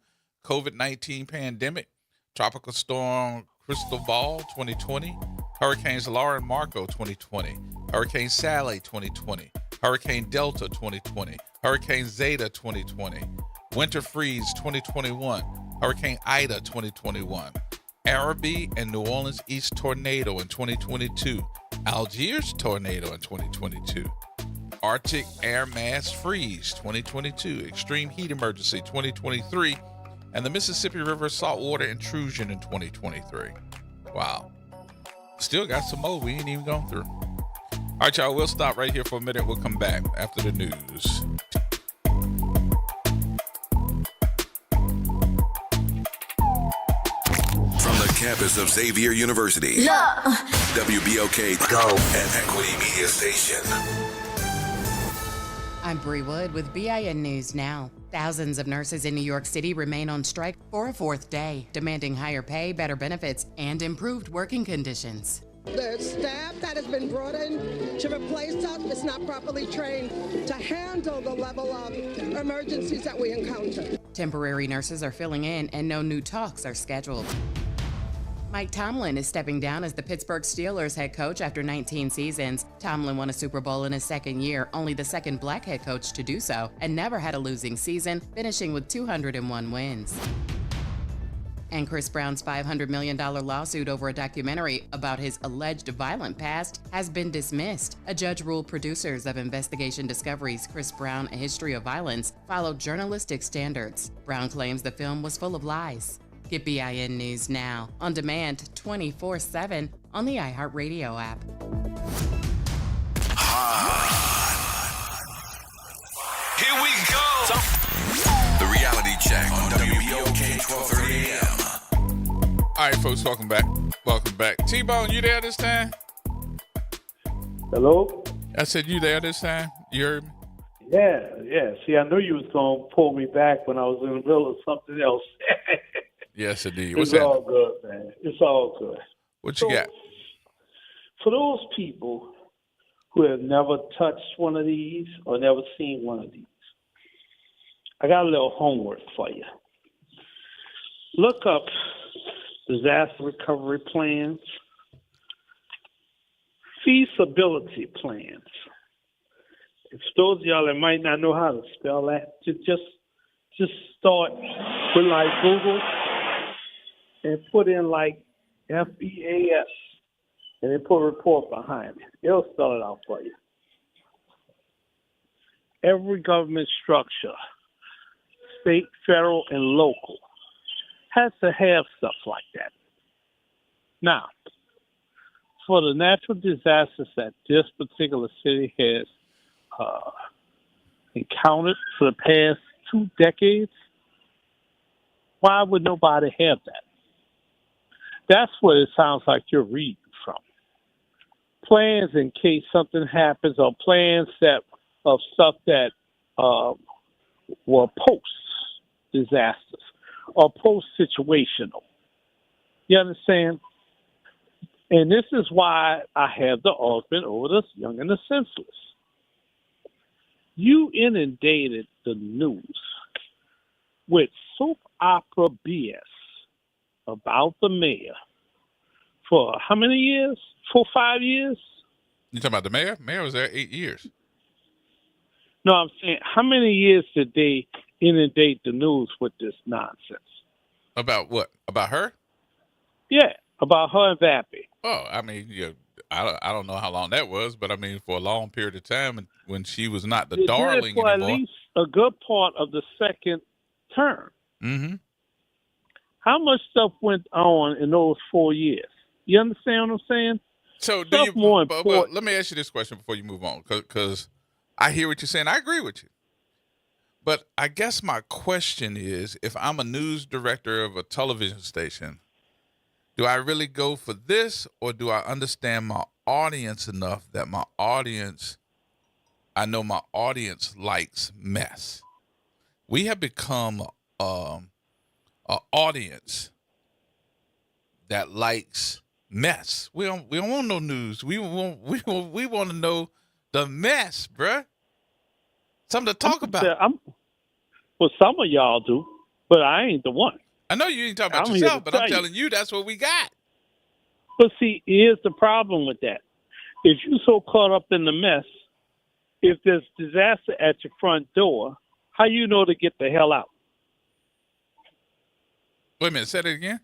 COVID-19 pandemic, Tropical Storm Cristobal, 2020, Hurricanes Laura and Marco, 2020, Hurricane Sally, 2020, Hurricane Delta, 2020, Hurricane Zeta, 2020, Winter Freeze, 2021, Hurricane Ida, 2021, Arabi and New Orleans East tornado in 2022, Algiers tornado in 2022, Arctic air mass freeze 2022, extreme heat emergency 2023, and the Mississippi River saltwater intrusion in 2023. Wow. Still got some more we ain't even gone through. All right, y'all, we'll stop right here for a minute. We'll come back after the news. Campus of Xavier University. Look. WBOK Go and Equity Media Station. I'm Bree Wood with BIN News Now. Thousands of nurses in New York City remain on strike for a fourth day, demanding higher pay, better benefits, and improved working conditions. The staff that has been brought in to replace us is not properly trained to handle the level of emergencies that we encounter. Temporary nurses are filling in and no new talks are scheduled. Mike Tomlin is stepping down as the Pittsburgh Steelers head coach after 19 seasons. Tomlin won a Super Bowl in his second year, only the second black head coach to do so, and never had a losing season, finishing with 201 wins. And Chris Brown's $500 million lawsuit over a documentary about his alleged violent past has been dismissed. A judge ruled producers of Investigation Discovery's Chris Brown: A History of Violence followed journalistic standards. Brown claims the film was full of lies. Get BIN News Now, on demand 24/7 on the iHeartRadio app. Here we go. The reality check on WBOK 1230 AM. All right, folks, welcome back. Welcome back. T-Bone, you there this time? Hello? I said, you there this time? You heard me? Yeah. See, I knew you was going to pull me back when I was in the middle of something else. Yes, indeed. What's It's that? all good, man. It's all good. What you got? For those people who have never touched one of these or never seen one of these, I got a little homework for you. Look up disaster recovery plans, feasibility plans. If those of y'all that might not know how to spell that, just start with like Google and put in like FEAS and then put a report behind it. It'll spell it out for you. Every government structure, state, federal, and local, has to have stuff like that. Now, for the natural disasters that this particular city has encountered for the past 2 decades, why would nobody have that? That's what it sounds like you're reading from. Plans in case something happens, or plans that of stuff that were post-disasters or post-situational. You understand? And this is why I have the argument over the young and the senseless. You inundated the news with soap opera BS about the mayor for how many years? 4 or 5 years? You talking about the mayor? Mayor was there 8 years. No, I'm saying, how many years did they inundate the news with this nonsense? About what? About her? Yeah, about her and Vappy. Oh, I mean, I don't know how long that was, but I mean, for a long period of time, when she was not the They darling did it for anymore. at least a good part of the second term. Mm-hmm. How much stuff went on in those 4 years? You understand what I'm saying? So stuff more important. but let me ask you this question before you move on, because I hear what you're saying. I agree with you. But I guess my question is, if I'm a news director of a television station, do I really go for this, or do I understand my audience enough that I know my audience likes mess? We have become an audience that likes mess. We don't want no news. We want to know the mess, bruh. Something to talk about. Well, some of y'all do, but I ain't the one. I know you ain't talking about I'm yourself, but I'm tell you. telling you that's what we got. But see, here's the problem with that. If you're so caught up in the mess, if there's disaster at your front door, how you know to get the hell out? Wait a minute, say that again?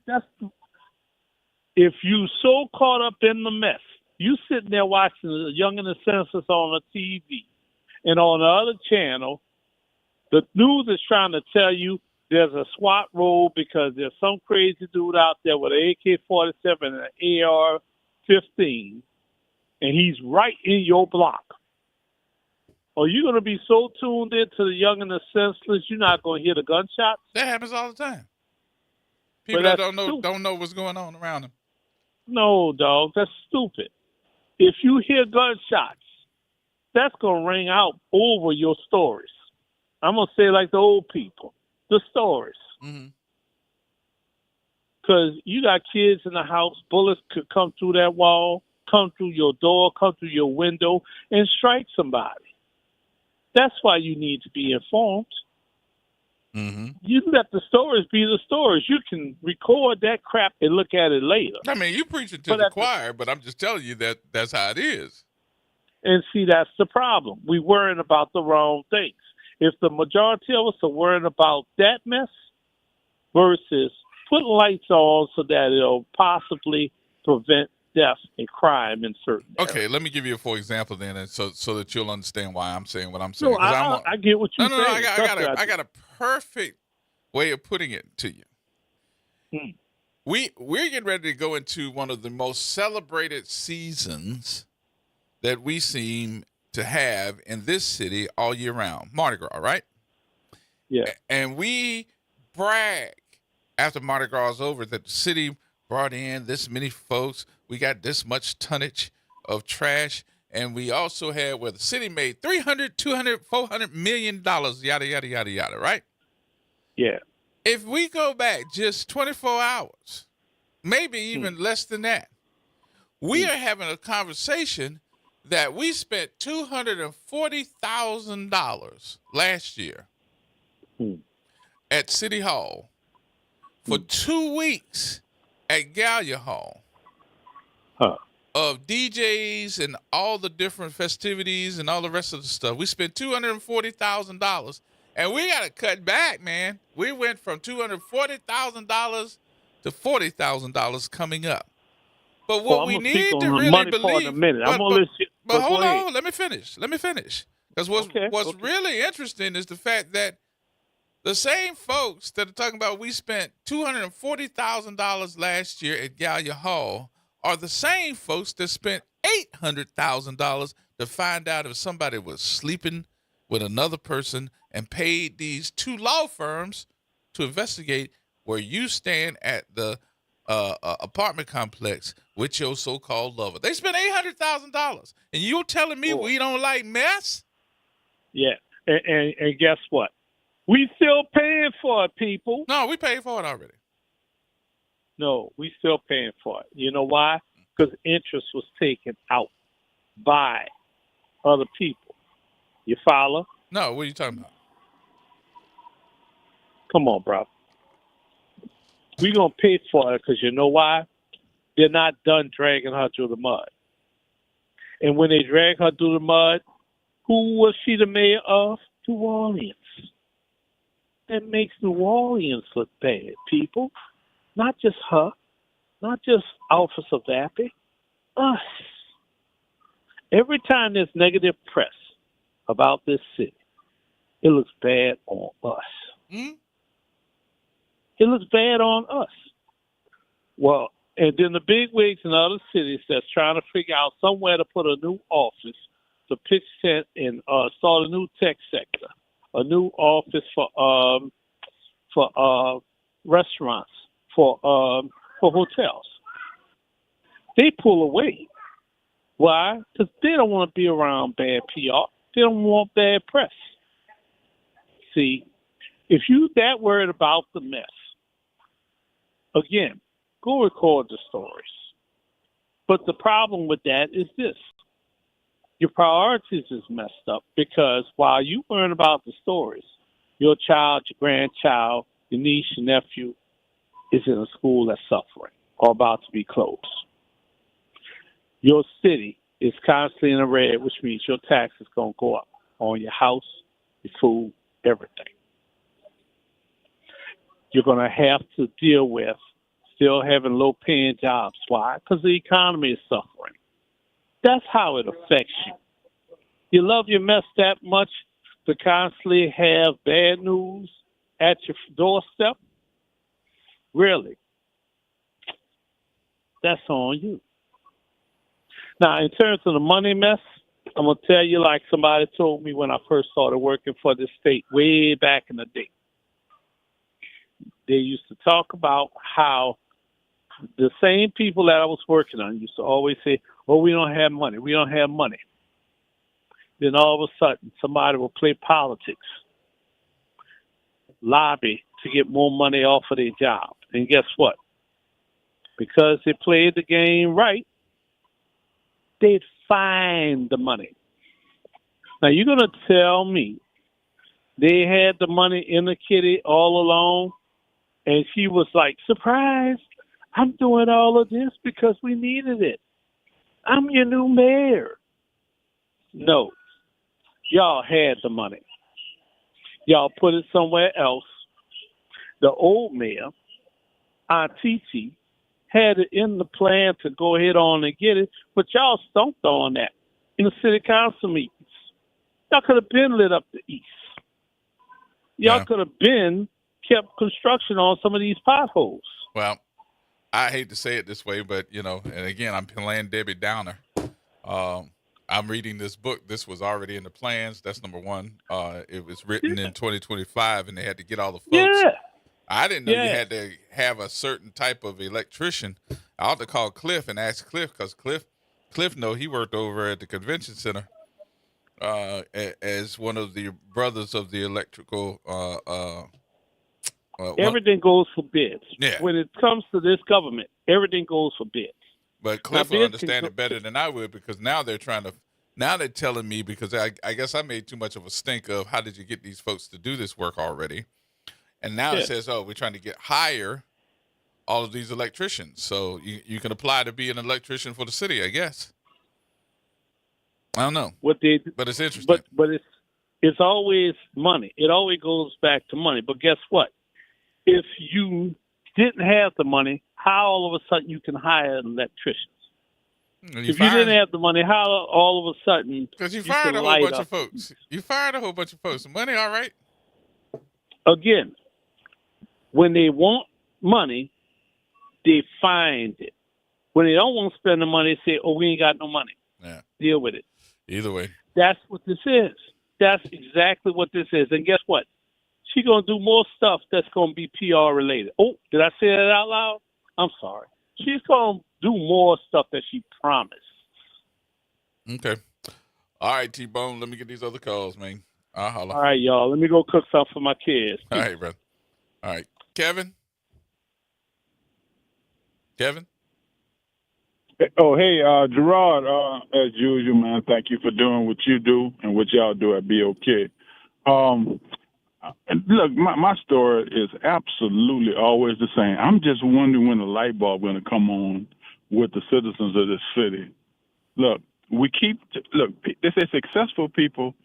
If you so caught up in the mess, you sitting there watching the Young and the Senseless on the TV, and on the other channel, the news is trying to tell you there's a SWAT roll because there's some crazy dude out there with an AK-47 and an AR-15, and he's right in your block. Are you going to be so tuned into the Young and the Senseless you're not going to hear the gunshots? That happens all the time. People that don't know what's going on around them. No, dog, that's stupid. If you hear gunshots, that's going to ring out over your stories. I'm going to say like the old people, the stories. Because you got kids in the house, bullets could come through that wall, come through your door, come through your window, and strike somebody. That's why you need to be informed. You let the stories be the stories. You can record that crap and look at it later. I mean, you preaching to the choir, but I'm just telling you that's how it is. And see, that's the problem. We worrying about the wrong things. If the majority of us are worrying about that mess versus putting lights on so that it'll possibly prevent death and crime in certain Okay, let me give you a for example then, and so that you'll understand why I'm saying what I'm saying. No, I get what you're saying. I got a perfect way of putting it to you. We're getting ready to go into one of the most celebrated seasons that we seem to have in this city all year round, Mardi Gras, right? Yeah. And we brag after Mardi Gras is over that the city brought in this many folks. We got this much tonnage of trash And we also had where the city made 300, 200, 400 million dollars, yada, yada, yada, yada, right? Yeah. If we go back just 24 hours, maybe even less than that, we are having a conversation that we spent $240,000 last year at City Hall for 2 weeks at Gallia Hall of DJs and all the different festivities and all the rest of the stuff. We spent $240,000, and we got to cut back, man. We went from $240,000 to $40,000 coming up. But what we need to really believe, in a minute. I'm gonna listen. but hold on, let me finish. Because what's really interesting is the fact that the same folks that are talking about we spent $240,000 last year at Gallia Hall are the same folks that spent $800,000 to find out if somebody was sleeping with another person and paid these 2 law firms to investigate where you stand at the apartment complex with your so-called lover. They spent $800,000, and you're telling me we don't like mess? Yeah, and guess what? We still paying for it, people. No, we paid for it already. No, we still paying for it. You know why? Because interest was taken out by other people. You follow? No, what are you talking about? Come on, bro. We're going to pay for it because you know why? They're not done dragging her through the mud. And when they drag her through the mud, who was she the mayor of? New Orleans. That makes New Orleans look bad, people. Not just her. Not just Officer Vappy. Us. Every time there's negative press about this city, it looks bad on us. It looks bad on us. Well, and then the big wigs in other cities that's trying to figure out somewhere to put a new office to pitch tent and start a new tech sector, a new office for restaurants, for hotels. They pull away. Why? Because they don't want to be around bad PR. They don't want bad press. See, if you that worried about the mess, again, go record the stories. But the problem with that is this. Your priorities is messed up because while you learn about the stories, your child, your grandchild, your niece, your nephew is in a school that's suffering or about to be closed. Your city is constantly in the red, which means your tax is going to go up on your house, your food, everything. You're going to have to deal with still having low-paying jobs. Why? Because the economy is suffering. That's how it affects you. You love your mess that much to constantly have bad news at your doorstep? Really? That's on you. Now, in terms of the money mess, I'm going to tell you like somebody told me when I first started working for the state way back in the day. They used to talk about how the same people that I was working on used to always say, oh, we don't have money. We don't have money. Then all of a sudden, somebody will play politics, lobby to get more money off of their job. And guess what? Because they played the game right, they'd find the money. Now, you're going to tell me they had the money in the kitty all along, and she was like, surprise, I'm doing all of this because we needed it. I'm your new mayor. No. Y'all had the money. Y'all put it somewhere else. The old mayor, Aunt Titi, had it in the plan to go ahead on and get it, but y'all stomped on that in the city council meetings. Y'all could have been lit up the east. Y'all could have been kept construction on some of these potholes. Well, I hate to say it this way, but, you know, and again, I'm playing Debbie Downer. I'm reading this book. This was already in the plans. That's number one. It was written in 2025, and they had to get all the folks. Yeah. I didn't know you had to have a certain type of electrician. I ought to call Cliff and ask Cliff because Cliff Cliff know, he worked over at the convention center as one of the brothers of the electrical. Everything goes for bids. Yeah. When it comes to this government, everything goes for bids. But Cliff will bids understand it better than I would, because now they're telling me, because I guess I made too much of a stink of how did you get these folks to do this work already? And now it says, we're trying to hire all of these electricians. So you can apply to be an electrician for the city, I guess. I don't know. But it's interesting. But it's always money. It always goes back to money. But guess what? If you didn't have the money, how all of a sudden you can hire electricians? If you didn't have the money, how all of a sudden because you fired a whole bunch of folks. You fired a whole bunch of folks. The money, all right. Again, when they want money, they find it. When they don't want to spend the money, they say, "Oh, we ain't got no money." Yeah. Deal with it. Either way. That's what this is. That's exactly what this is. And guess what? She's going to do more stuff that's going to be PR related. Oh, did I say that out loud? I'm sorry. She's going to do more stuff that she promised. Okay. All right, T-Bone, let me get these other calls, man. I'll holler. All right, y'all. Let me go cook something for my kids. All right, brother. All right. Kevin? Oh, hey, Gerard, as usual, man, thank you for doing what you do and what y'all do at BOK. Look, my story is absolutely always the same. I'm just wondering when the light bulb going to come on with the citizens of this city. Look, they say successful people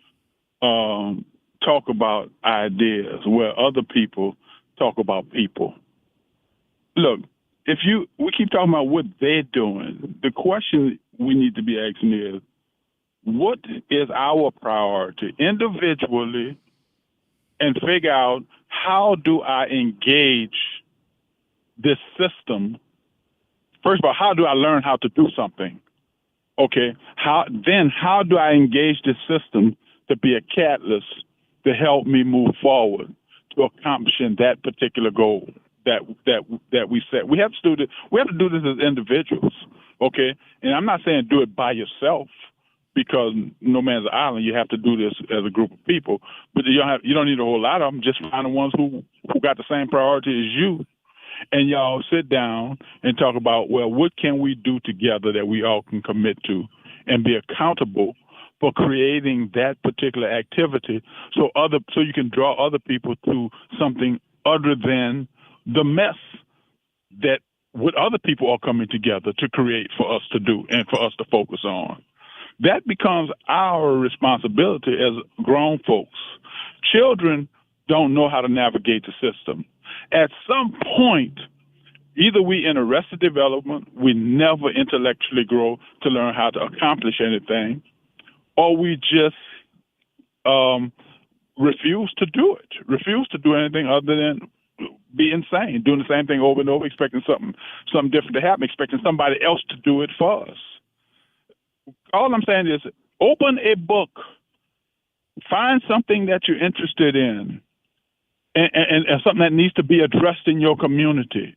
talk about ideas where other people talk about people. Look, we keep talking about what they're doing. The question we need to be asking is, what is our priority individually, and figure out how do I engage this system. First of all, how do I learn how to do something? Okay. How do I engage this system to be a catalyst to help me move forward to accomplishing that particular goal that we set? We have to do this as individuals. Okay. And I'm not saying do it by yourself, because no man's an island. You have to do this as a group of people, but you don't need a whole lot of them. Just find the ones who got the same priority as you, and y'all sit down and talk about, well, what can we do together that we all can commit to and be accountable for creating that particular activity, so you can draw other people to something other than the mess that what other people are coming together to create for us to do and for us to focus on. That becomes our responsibility as grown folks. Children don't know how to navigate the system. At some point, either we in arrested development, we never intellectually grow to learn how to accomplish anything, or we just refuse to do anything other than be insane, doing the same thing over and over, expecting something different to happen, expecting somebody else to do it for us. All I'm saying is open a book, find something that you're interested in, and something that needs to be addressed in your community,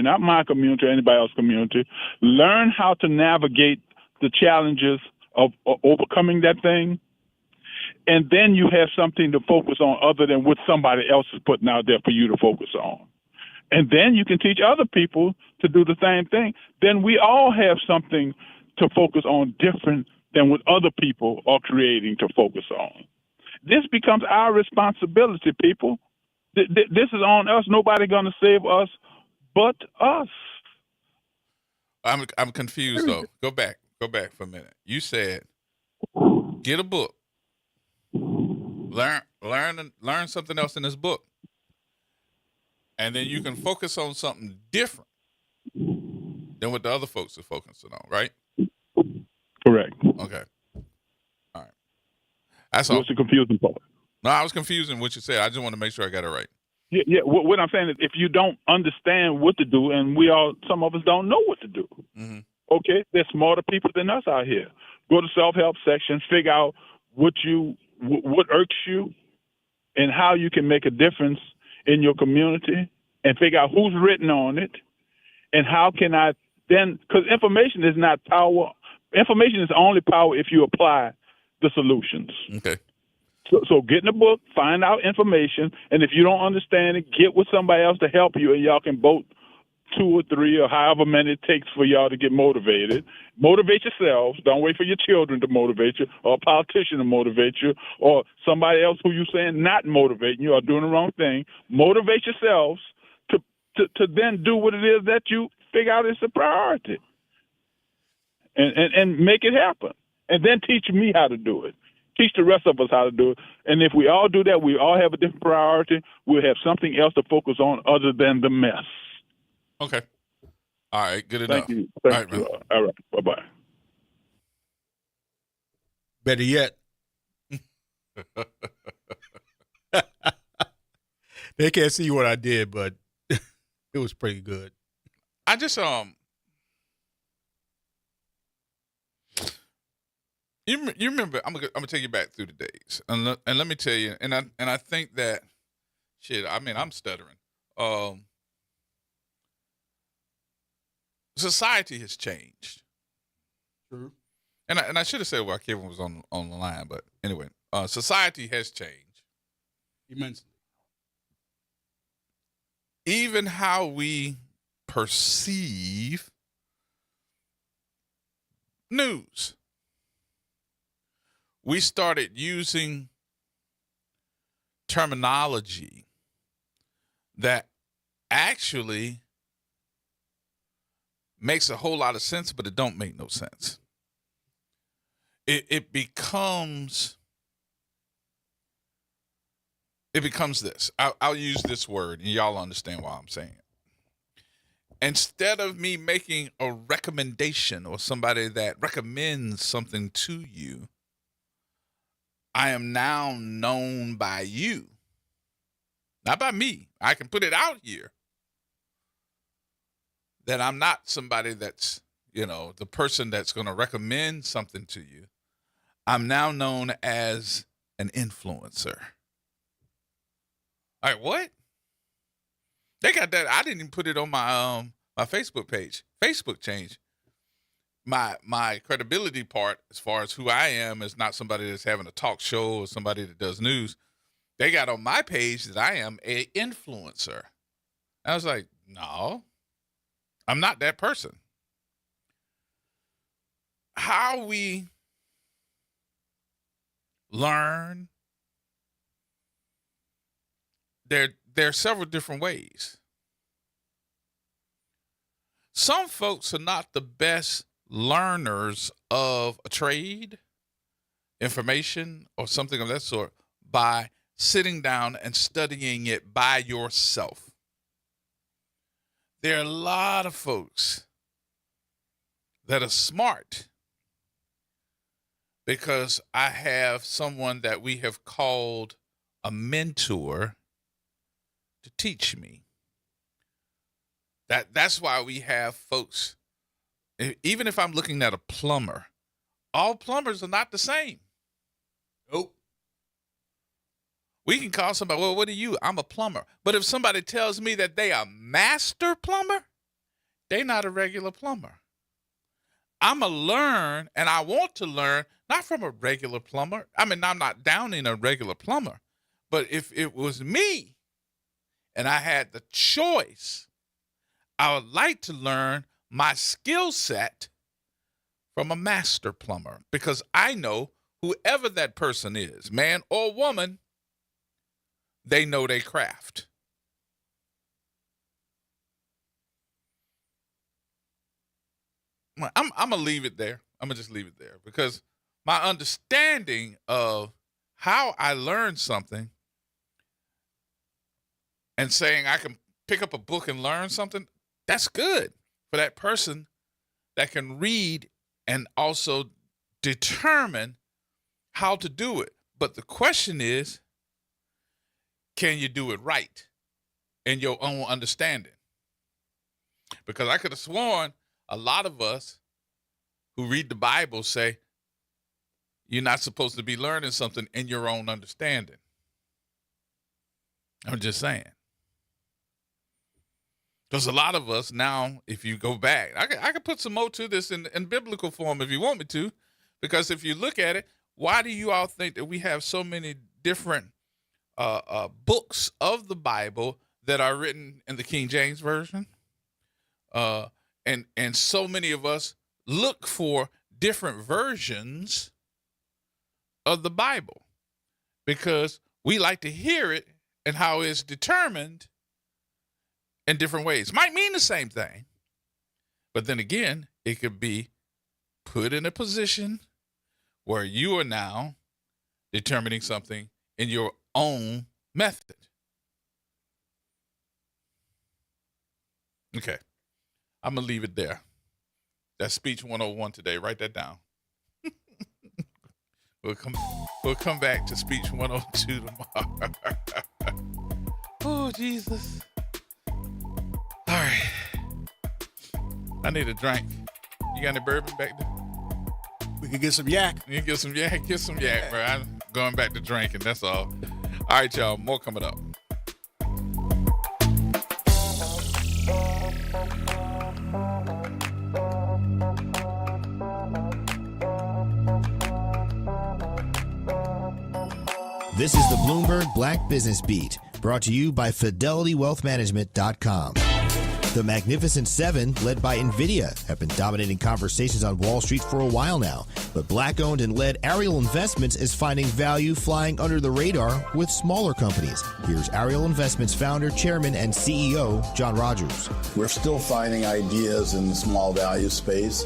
not my community or anybody else's community. Learn how to navigate the challenges of overcoming that thing, and then you have something to focus on other than what somebody else is putting out there for you to focus on. And then you can teach other people to do the same thing. Then we all have something to focus on different than what other people are creating to focus on. This becomes our responsibility, people. This is on us. Nobody going to save us but us. I'm confused, though. Go back for a minute. You said get a book. Learn something else in this book. And then you can focus on something different than what the other folks are focusing on, right? Correct. Okay. All right. That's all. What's the confusing part? No, I was confusing what you said. I just want to make sure I got it right. Yeah. What I'm saying is, if you don't understand what to do, and some of us don't know what to do. Mm-hmm. Okay, there's smarter people than us out here. Go to self-help sections, figure out what irks you, and how you can make a difference in your community, and figure out who's written on it, and how can I then, because information is not power. Information is only power if you apply the solutions. Okay. So get in the book, find out information, and if you don't understand it, get with somebody else to help you, and y'all can vote 2 or 3 or however many it takes for y'all to get motivated. Motivate yourselves. Don't wait for your children to motivate you or a politician to motivate you or somebody else who you saying not motivating you or doing the wrong thing. Motivate yourselves to then do what it is that you figure out is a priority and make it happen. And then teach me how to do it. Teach the rest of us how to do it. And if we all do that, we all have a different priority. We'll have something else to focus on other than the mess. Okay. All right. Good enough. Thank you. Thank you. All right. Bye-bye. Better yet, they can't see what I did, but it was pretty good. I just you remember I'm gonna take you back through the days and let me tell you and I think that shit. I mean I'm stuttering. Society has changed. True. And I should have said while Kevin was on the line, but anyway, society has changed immensely. Even how we perceive news. We started using terminology that actually makes a whole lot of sense, but it don't make no sense. It becomes this. I'll use this word, and y'all understand why I'm saying it. Instead of me making a recommendation or somebody that recommends something to you, I am now known by you, not by me. I can put it out here that I'm not somebody that's, the person that's going to recommend something to you. I'm now known as an influencer. All right, what? They got that. I didn't even put it on my my Facebook page. Facebook changed. My credibility part as far as who I am is not somebody that's having a talk show or somebody that does news. They got on my page that I am an influencer. I was like, no, I'm not that person. How we learn, there are several different ways. Some folks are not the best learners of a trade, information, or something of that sort by sitting down and studying it by yourself. There are a lot of folks that are smart because I have someone that we have called a mentor to teach me. That's why we have folks, even if I'm looking at a plumber, all plumbers are not the same. Nope. We can call somebody, well, what are you? I'm a plumber. But if somebody tells me that they are a master plumber, they're not a regular plumber. I'm going to learn, and I want to learn, not from a regular plumber. I mean, I'm not downing a regular plumber. But if it was me and I had the choice, I would like to learn my skill set from a master plumber because I know whoever that person is, man or woman, they know their craft. I'm going to leave it there. I'm going to just leave it there because my understanding of how I learned something and saying I can pick up a book and learn something, that's good for that person that can read and also determine how to do it. But the question is, can you do it right in your own understanding? Because I could have sworn a lot of us who read the Bible say you're not supposed to be learning something in your own understanding. I'm just saying. Because a lot of us now, if you go back, I could put some more to this in biblical form if you want me to. Because if you look at it, why do you all think that we have so many different books of the Bible that are written in the King James Version? And so many of us look for different versions of the Bible because we like to hear it and how it's determined in different ways. Might mean the same thing, but then again, it could be put in a position where you are now determining something in your own method. Okay, I'm going to leave it there. That's Speech 101 today. Write that down. We'll come back to Speech 102 tomorrow. Oh, Jesus. All right. I need a drink. You got any bourbon back there? We could get some yak. You get some yak? Get some yak, bro. I'm going back to drinking. That's all. All right, y'all. More coming up. This is the Bloomberg Black Business Beat, brought to you by FidelityWealthManagement.com. The Magnificent Seven, led by NVIDIA, have been dominating conversations on Wall Street for a while now. But Black-owned and led Ariel Investments is finding value flying under the radar with smaller companies. Here's Ariel Investments founder, chairman, and CEO, John Rogers. We're still finding ideas in the small value space.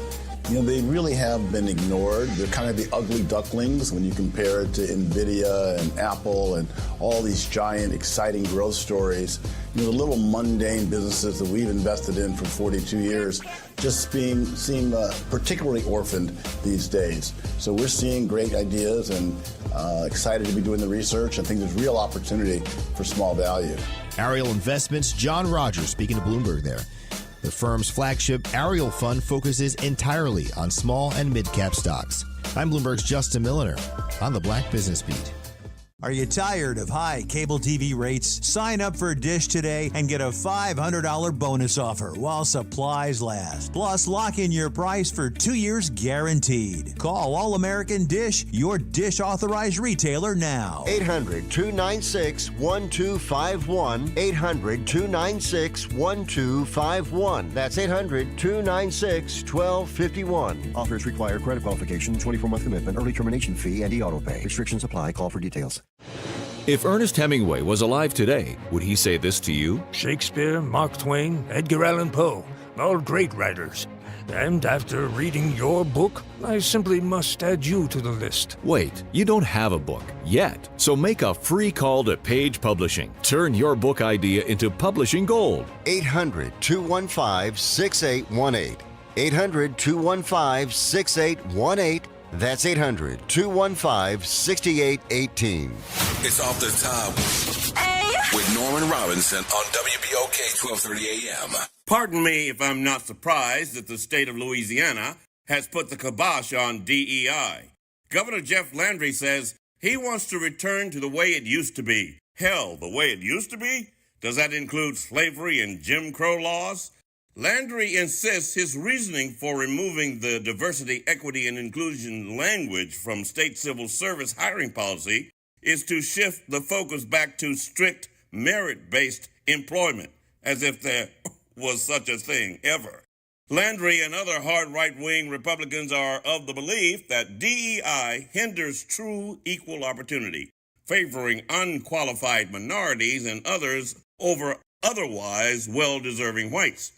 You know, they really have been ignored. They're kind of the ugly ducklings when you compare it to NVIDIA and Apple and all these giant, exciting growth stories. You know, the little mundane businesses that we've invested in for 42 years just seem particularly orphaned these days. So we're seeing great ideas and excited to be doing the research. I think there's real opportunity for small value. Ariel Investments, John Rogers speaking to Bloomberg there. The firm's flagship Ariel Fund focuses entirely on small and mid-cap stocks. I'm Bloomberg's Justin Milliner on the Black Business Beat. Are you tired of high cable TV rates? Sign up for Dish today and get a $500 bonus offer while supplies last. Plus, lock in your price for 2 years guaranteed. Call All American Dish, your Dish authorized retailer now. 800-296-1251. 800-296-1251. That's 800-296-1251. Offers require credit qualification, 24-month commitment, early termination fee, and e-auto pay. Restrictions apply. Call for details. If Ernest Hemingway was alive today, would he say this to you? Shakespeare, Mark Twain, Edgar Allan Poe, all great writers. And after reading your book, I simply must add you to the list. Wait, you don't have a book yet. So make a free call to Page Publishing. Turn your book idea into publishing gold. 800-215-6818. 800-215-6818. That's 800-215-6818. It's Off the Top with Norman Robinson on WBOK 1230 AM. Pardon me if I'm not surprised that the state of Louisiana has put the kibosh on DEI. Governor Jeff Landry says he wants to return to the way it used to be. Hell, the way it used to be? Does that include slavery and Jim Crow laws? Landry insists his reasoning for removing the diversity, equity, and inclusion language from state civil service hiring policy is to shift the focus back to strict merit-based employment, as if there was such a thing ever. Landry and other hard right-wing Republicans are of the belief that DEI hinders true equal opportunity, favoring unqualified minorities and others over otherwise well-deserving whites.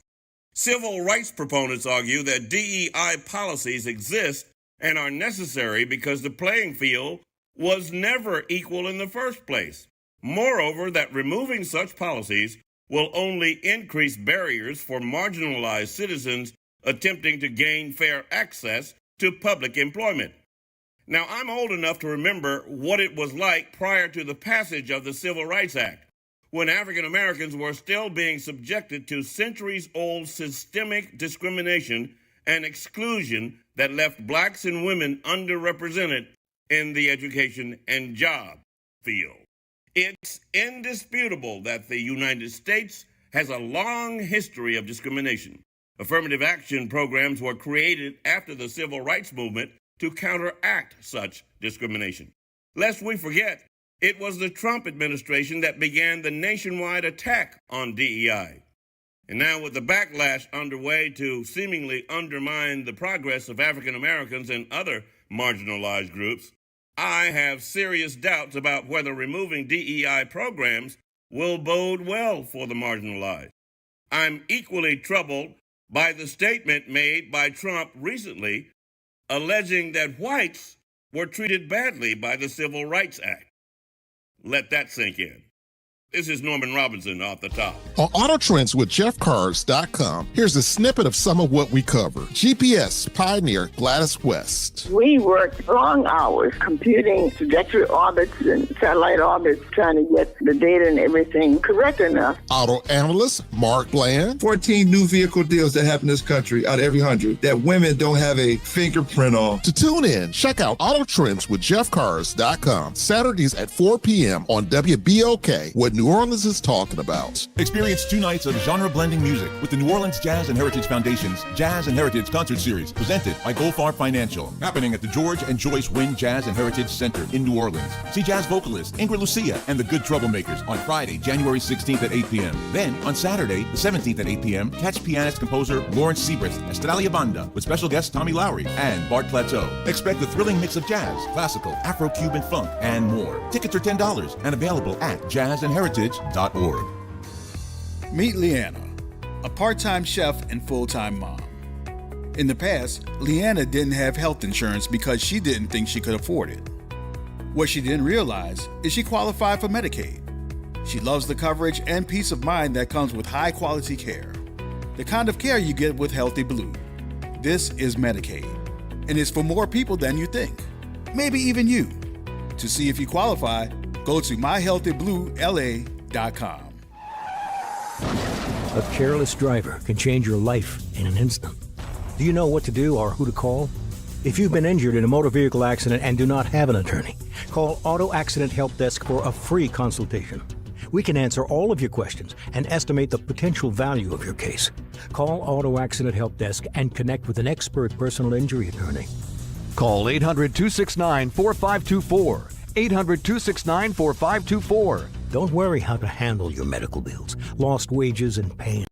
Civil rights proponents argue that DEI policies exist and are necessary because the playing field was never equal in the first place. Moreover, that removing such policies will only increase barriers for marginalized citizens attempting to gain fair access to public employment. Now, I'm old enough to remember what it was like prior to the passage of the Civil Rights Act, when African Americans were still being subjected to centuries-old systemic discrimination and exclusion that left blacks and women underrepresented in the education and job field. It's indisputable that the United States has a long history of discrimination. Affirmative action programs were created after the civil rights movement to counteract such discrimination. Lest we forget, it was the Trump administration that began the nationwide attack on DEI. And now with the backlash underway to seemingly undermine the progress of African Americans and other marginalized groups, I have serious doubts about whether removing DEI programs will bode well for the marginalized. I'm equally troubled by the statement made by Trump recently, alleging that whites were treated badly by the Civil Rights Act. Let that sink in. This is Norman Robinson off the top. On Auto Trends with JeffCars.com, here's a snippet of some of what we cover. GPS pioneer Gladys West. We worked long hours computing trajectory orbits and satellite orbits, trying to get the data and everything correct enough. Auto analyst Mark Bland. 14 new vehicle deals that happen in this country out of every 100 that women don't have a fingerprint on. To tune in, check out Auto Trends with JeffCars.com, Saturdays at 4 p.m. on WBOK, what New Orleans is talking about. Experience 2 nights of genre-blending music with the New Orleans Jazz and Heritage Foundation's Jazz and Heritage Concert Series, presented by Goldfarb Financial, happening at the George and Joyce Wynn Jazz and Heritage Center in New Orleans. See jazz vocalist Ingrid Lucia and the Good Troublemakers on Friday, January 16th at 8 p.m. Then, on Saturday, the 17th at 8 p.m., catch pianist-composer Lawrence Seabrist, Estrella Banda, with special guests Tommy Lowry and Bart Plateau. Expect a thrilling mix of jazz, classical, Afro-Cuban funk, and more. Tickets are $10 and available at jazzandheritage.org. Meet Leanna, a part-time chef and full-time mom. In the past, Leanna didn't have health insurance because she didn't think she could afford it. What she didn't realize is she qualified for Medicaid. She loves the coverage and peace of mind that comes with high-quality care. The kind of care you get with Healthy Blue. This is Medicaid, and it's for more people than you think. Maybe even you. To see if you qualify, go to myhealthybluela.com. A careless driver can change your life in an instant. Do you know what to do or who to call? If you've been injured in a motor vehicle accident and do not have an attorney, call Auto Accident Help Desk for a free consultation. We can answer all of your questions and estimate the potential value of your case. Call Auto Accident Help Desk and connect with an expert personal injury attorney. Call 800-269-4524. 800-269-4524. Don't worry how to handle your medical bills, lost wages, and pain.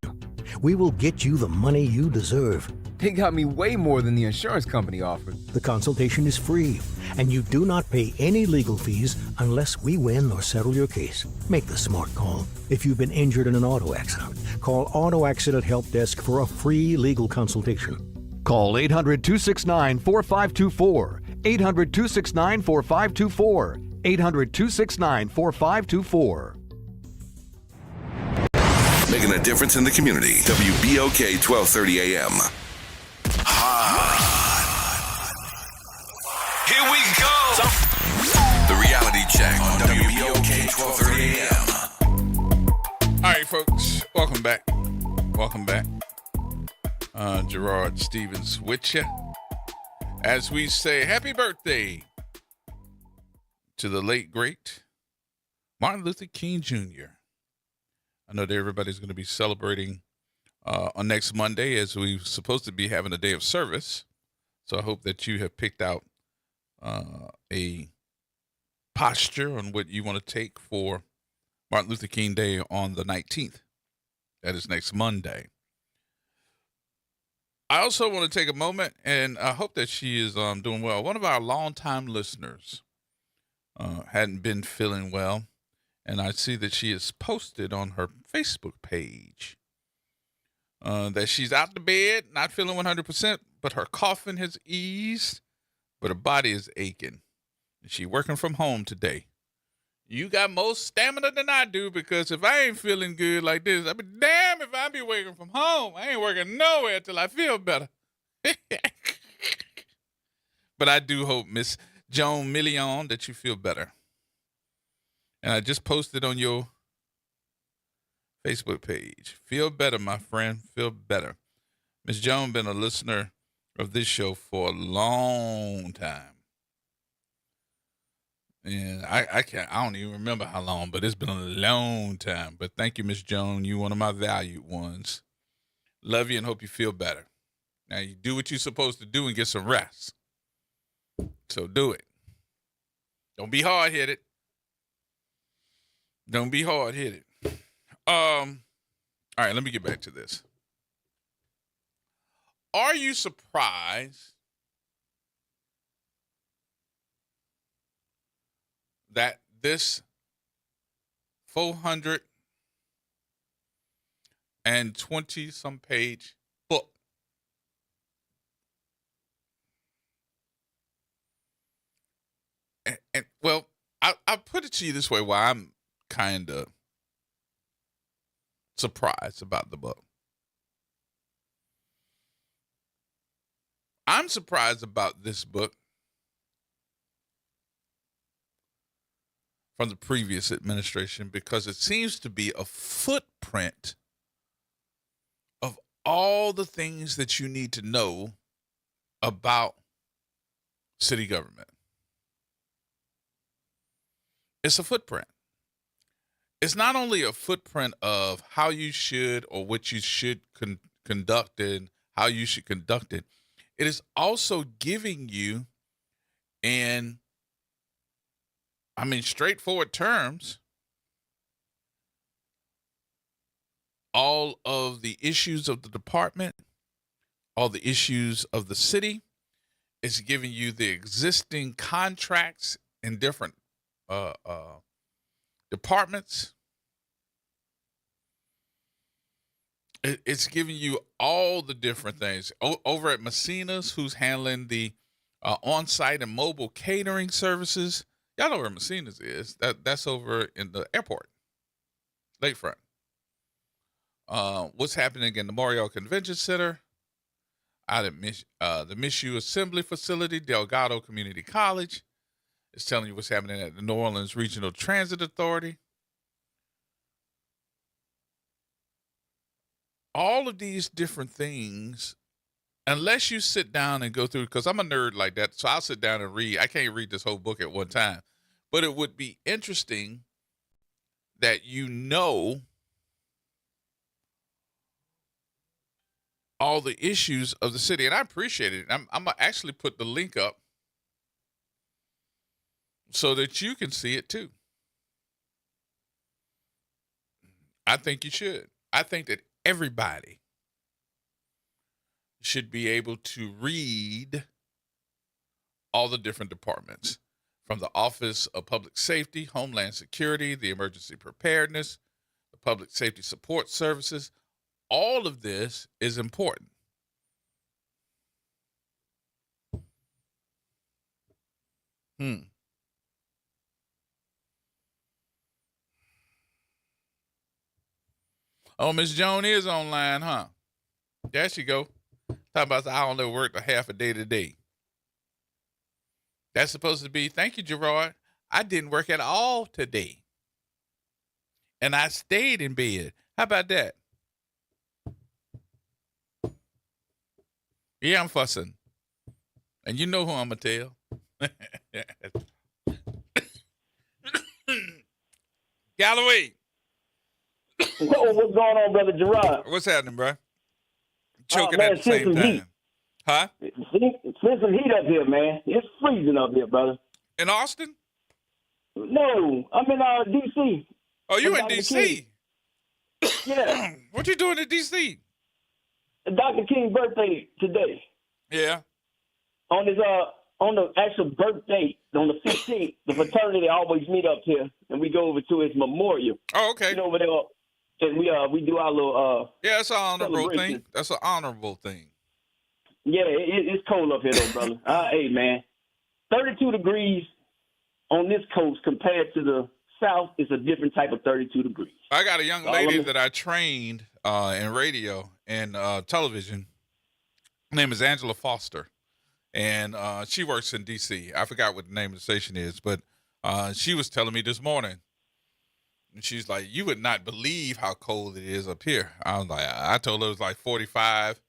We will get you the money you deserve. They got me way more than the insurance company offered. The consultation is free, and you do not pay any legal fees unless we win or settle your case. Make the smart call. If you've been injured in an auto accident, call Auto Accident Help Desk for a free legal consultation. Call 800-269-4524. 800-269-4524. 800-269-4524. Making a difference in the community. WBOK 1230 AM. Here we go. The reality check on WBOK 1230 AM. All right, folks. Welcome back. Welcome back. Gerard Stevens with you. As we say, happy birthday to the late, great Martin Luther King Jr. I know that everybody's going to be celebrating on next Monday, as we're supposed to be having a day of service. So I hope that you have picked out a posture on what you want to take for Martin Luther King Day on the 19th. That is next Monday. I also want to take a moment, and I hope that she is doing well. One of our longtime listeners hadn't been feeling well, and I see that she has posted on her Facebook page that she's out of bed, not feeling 100%, but her coughing has eased, but her body is aching. And she's working from home today. You got more stamina than I do, because if I ain't feeling good like this, I'd be damn if I be working from home. I ain't working nowhere till I feel better. But I do hope, Miss Joan Million, that you feel better. And I just posted on your Facebook page. Feel better, my friend. Feel better. Miss Joan been a listener of this show for a long time. And I don't even remember how long, but it's been a long time. But thank you, Miss Joan. You're one of my valued ones. Love you and hope you feel better. Now you do what you're supposed to do and get some rest. So do it. Don't be hard-headed. Don't be hard-headed. All right, let me get back to this. Are you surprised that this 420 some page book and well, I'll put it to you this way, why I'm kind of surprised about the book. I'm surprised about this book from the previous administration because it seems to be a footprint of all the things that you need to know about city government. It's a footprint. It's not only a footprint of how you should or what you should conduct and how you should conduct it. It is also giving you, in, straightforward terms, all of the issues of the department, all the issues of the city. It's giving you the existing contracts in different departments. It's giving you all the different things. Over at Messina's, who's handling the on-site and mobile catering services. Y'all know where Messina's is. That's over in the airport, lakefront. What's happening in the Memorial Convention Center, out at the Mizzou Assembly Facility, Delgado Community College. It's telling you what's happening at the New Orleans Regional Transit Authority. All of these different things, unless you sit down and go through, because I'm a nerd like that, so I'll sit down and read. I can't read this whole book at one time, but it would be interesting that you know all the issues of the city, and I appreciate it. I'm gonna actually put the link up so that you can see it too. I think you should. I think that everybody should be able to read all the different departments, from the Office of Public Safety, Homeland Security, the Emergency Preparedness, the Public Safety Support Services. All of this is important. Oh, Miss Joan is online, huh? There she go. Talking about I only worked a half a day today. That's supposed to be, thank you, Gerard. I didn't work at all today. And I stayed in bed. How about that? Yeah, I'm fussing. And you know who I'm going to tell. Galloway. Whoa, what's going on, Brother Gerard? What's happening, bro? Choking at the same time. Heat. Huh? Send some heat up here, man. It's freezing up here, brother. In Austin? No, I'm in D.C. Oh, you in D.C.? Yeah. What you doing in D.C.? Dr. King's birthday today. Yeah. On the actual birthday, on the 15th, the fraternity always meet up here, and we go over to his memorial. Oh, okay. You know, over there, and we do our little yeah, that's an honorable thing. That's an honorable thing. Yeah, it's cold up here though, brother. Hey, man, 32 degrees on this coast compared to the south is a different type of 32 degrees. I got a young lady that I trained in radio and television. Her name is Angela Foster, and she works in D.C. I forgot what the name of the station is, but she was telling me this morning, and she's like, you would not believe how cold it is up here. I was like, I told her it was like 45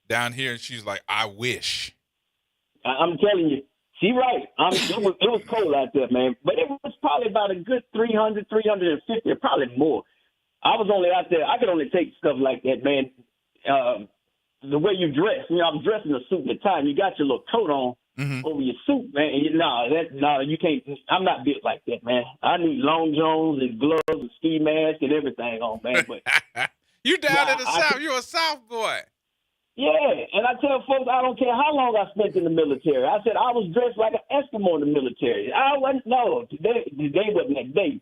down here, and she's like, I wish. I'm telling you, She right. It was cold out there, man. But it was probably about a good 300, 350, or probably more. I was only out there. I could only take stuff like that, man. The way you dress. I'm dressed in a suit and a tie. And you got your little coat on over your suit, man. And you can't. I'm not built like that, man. I need long johns and gloves and ski mask and everything on, man. But you down in the South. You're a South boy. Yeah, and I tell folks I don't care how long I spent in the military. I said I was dressed like an Eskimo in the military. I wasn't. No, the day wasn't that day.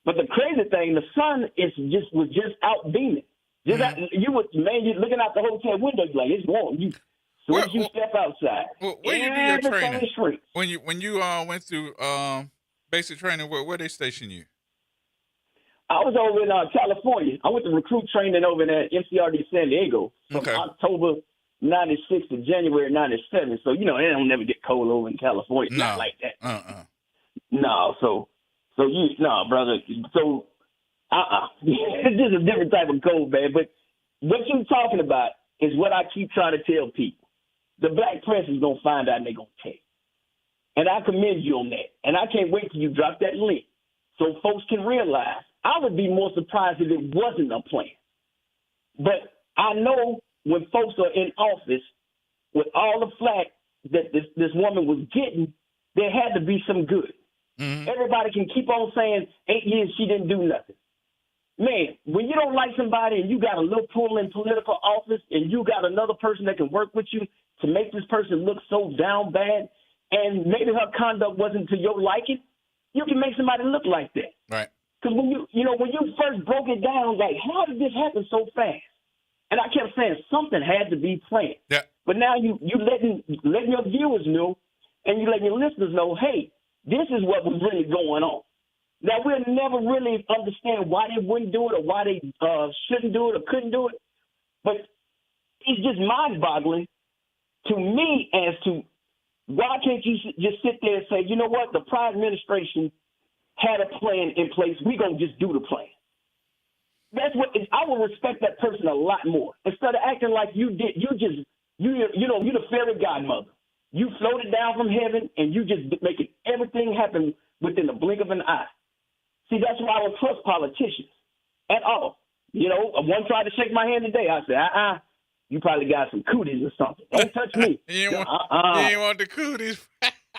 But the crazy thing, the sun was just out beaming. You're looking out the hotel window, you're like, it's warm. As you step outside, where you do your training? Shrinks. When you went through basic training, where they station you? I was over in California. I went to recruit training over in MCRD San Diego from October 96 to January 97. So, it don't never get cold over in California. Not like that. No, brother. So, it's just a different type of cold, man. But what you're talking about is what I keep trying to tell people. The black press is going to find out and they're going to take. And I commend you on that. And I can't wait till you drop that link so folks can realize. I would be more surprised if it wasn't a plan. But I know when folks are in office, with all the flack that this woman was getting, there had to be some good. Mm-hmm. Everybody can keep on saying 8 years she didn't do nothing. Man, when you don't like somebody and you got a little pull in political office and you got another person that can work with you to make this person look so down bad, and maybe her conduct wasn't to your liking, you can make somebody look like that. Right. Because when you first broke it down, like, how did this happen so fast? And I kept saying something had to be planned. Yeah. But now you letting your viewers know, and you letting your listeners know, hey, this is what was really going on. Now, we'll never really understand why they wouldn't do it or why they shouldn't do it or couldn't do it. But it's just mind-boggling to me as to why can't you just sit there and say, you know what, the prior administration had a plan in place. We're going to just do the plan. That's what I would respect that person a lot more. Instead of acting like you did, you're the fairy godmother. You floated down from heaven and you just making everything happen within the blink of an eye. See, that's why I don't trust politicians at all. One tried to shake my hand today. I said, you probably got some cooties or something. Don't touch me. You ain't want the cooties.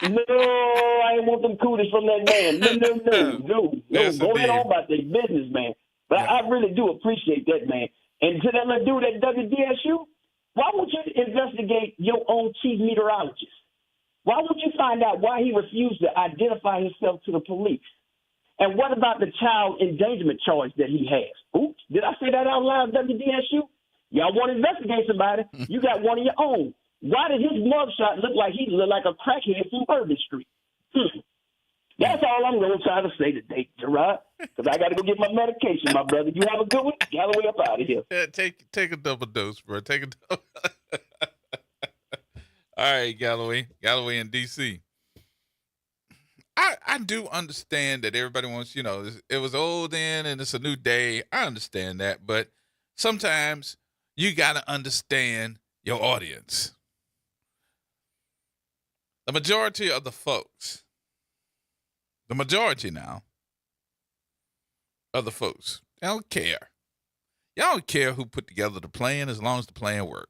No, I ain't want them cooties from that man. No. Go ahead on about their business, man. But I really do appreciate that, man. And to that little dude at WDSU, why won't you investigate your own chief meteorologist? Why won't you find out why he refused to identify himself to the police? And what about the child endangerment charge that he has? Oops, did I say that out loud, WDSU? Y'all want to investigate somebody? You got one of your own. Why did his mugshot look like he looked like a crackhead from Bourbon Street? That's all I'm going to try to say today, Gerard, because I got to go get my medication, my brother. You have a good one. Galloway up out of here. Yeah, take a double dose, bro. Take a double. All right, Galloway in D.C. I do understand that everybody wants, it was old then and it's a new day. I understand that, but sometimes you got to understand your audience. The majority of the folks, the majority now of the folks, they don't care. Y'all don't care who put together the plan as long as the plan works.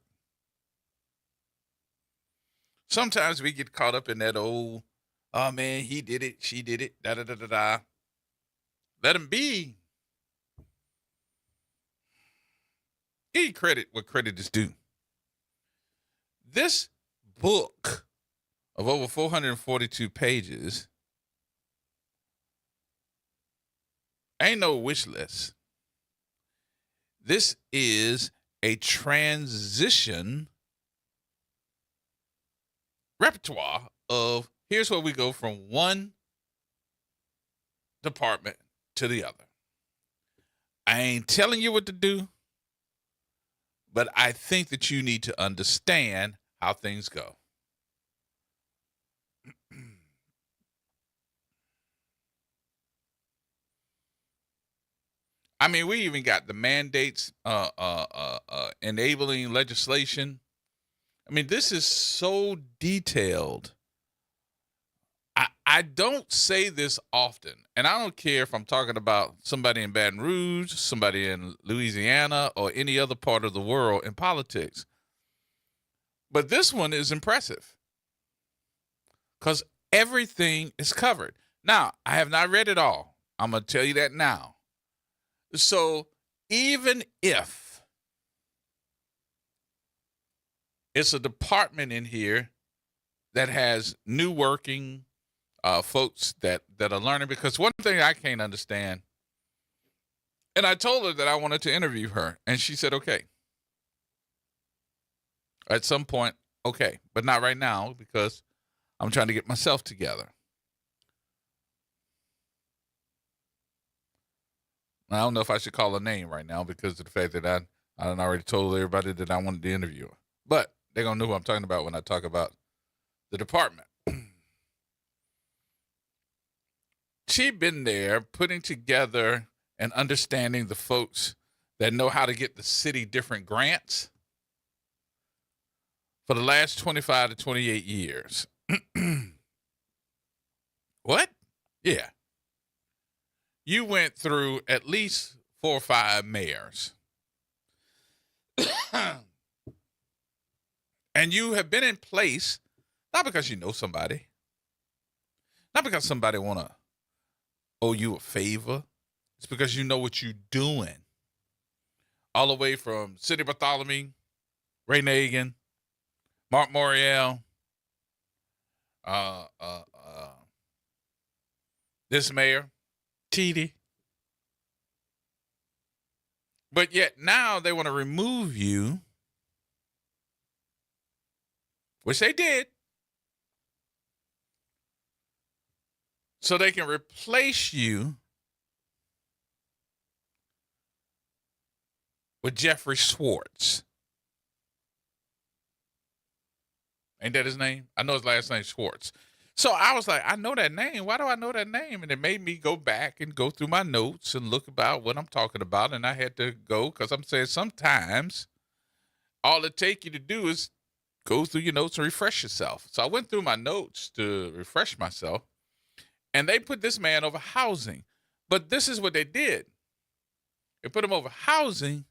Sometimes we get caught up in that old, oh man, he did it, she did it, da-da-da-da-da. Let him be. Give credit what credit is due. This book of over 442 pages ain't no wish list. This is a transition repertoire of here's where we go from one department to the other. I ain't telling you what to do, but I think that you need to understand how things go. I mean, we even got the mandates, enabling legislation. I mean, this is so detailed I don't say this often, and I don't care if I'm talking about somebody in Baton Rouge, somebody in Louisiana, or any other part of the world in politics. But this one is impressive because everything is covered. Now, I have not read it all. I'm going to tell you that now. So even if it's a department in here that has new working folks that are learning, because one thing I can't understand, and I told her that I wanted to interview her, and she said, okay. At some point, okay, but not right now because I'm trying to get myself together. I don't know if I should call her name right now because of the fact that I done already told everybody that I wanted to interview her. But they're going to know who I'm talking about when I talk about the department. She'd been there putting together and understanding the folks that know how to get the city different grants for the last 25 to 28 years. What? Yeah. You went through at least 4 or 5 mayors. And you have been in place, not because you know somebody, not because somebody want to owe you a favor. It's because you know what you're doing. All the way from Sidney Bartholomew, Ray Nagin, Mark Morial, this mayor, TD. But yet now they want to remove you, which they did, so they can replace you with Jeffrey Schwartz. Ain't that his name? I know his last name, Schwartz. So I was like, I know that name. Why do I know that name? And it made me go back and go through my notes and look about what I'm talking about. And I had to go because I'm saying sometimes all it takes you to do is go through your notes and refresh yourself. So I went through my notes to refresh myself. And they put this man over housing. But this is what they did. They put him over housing,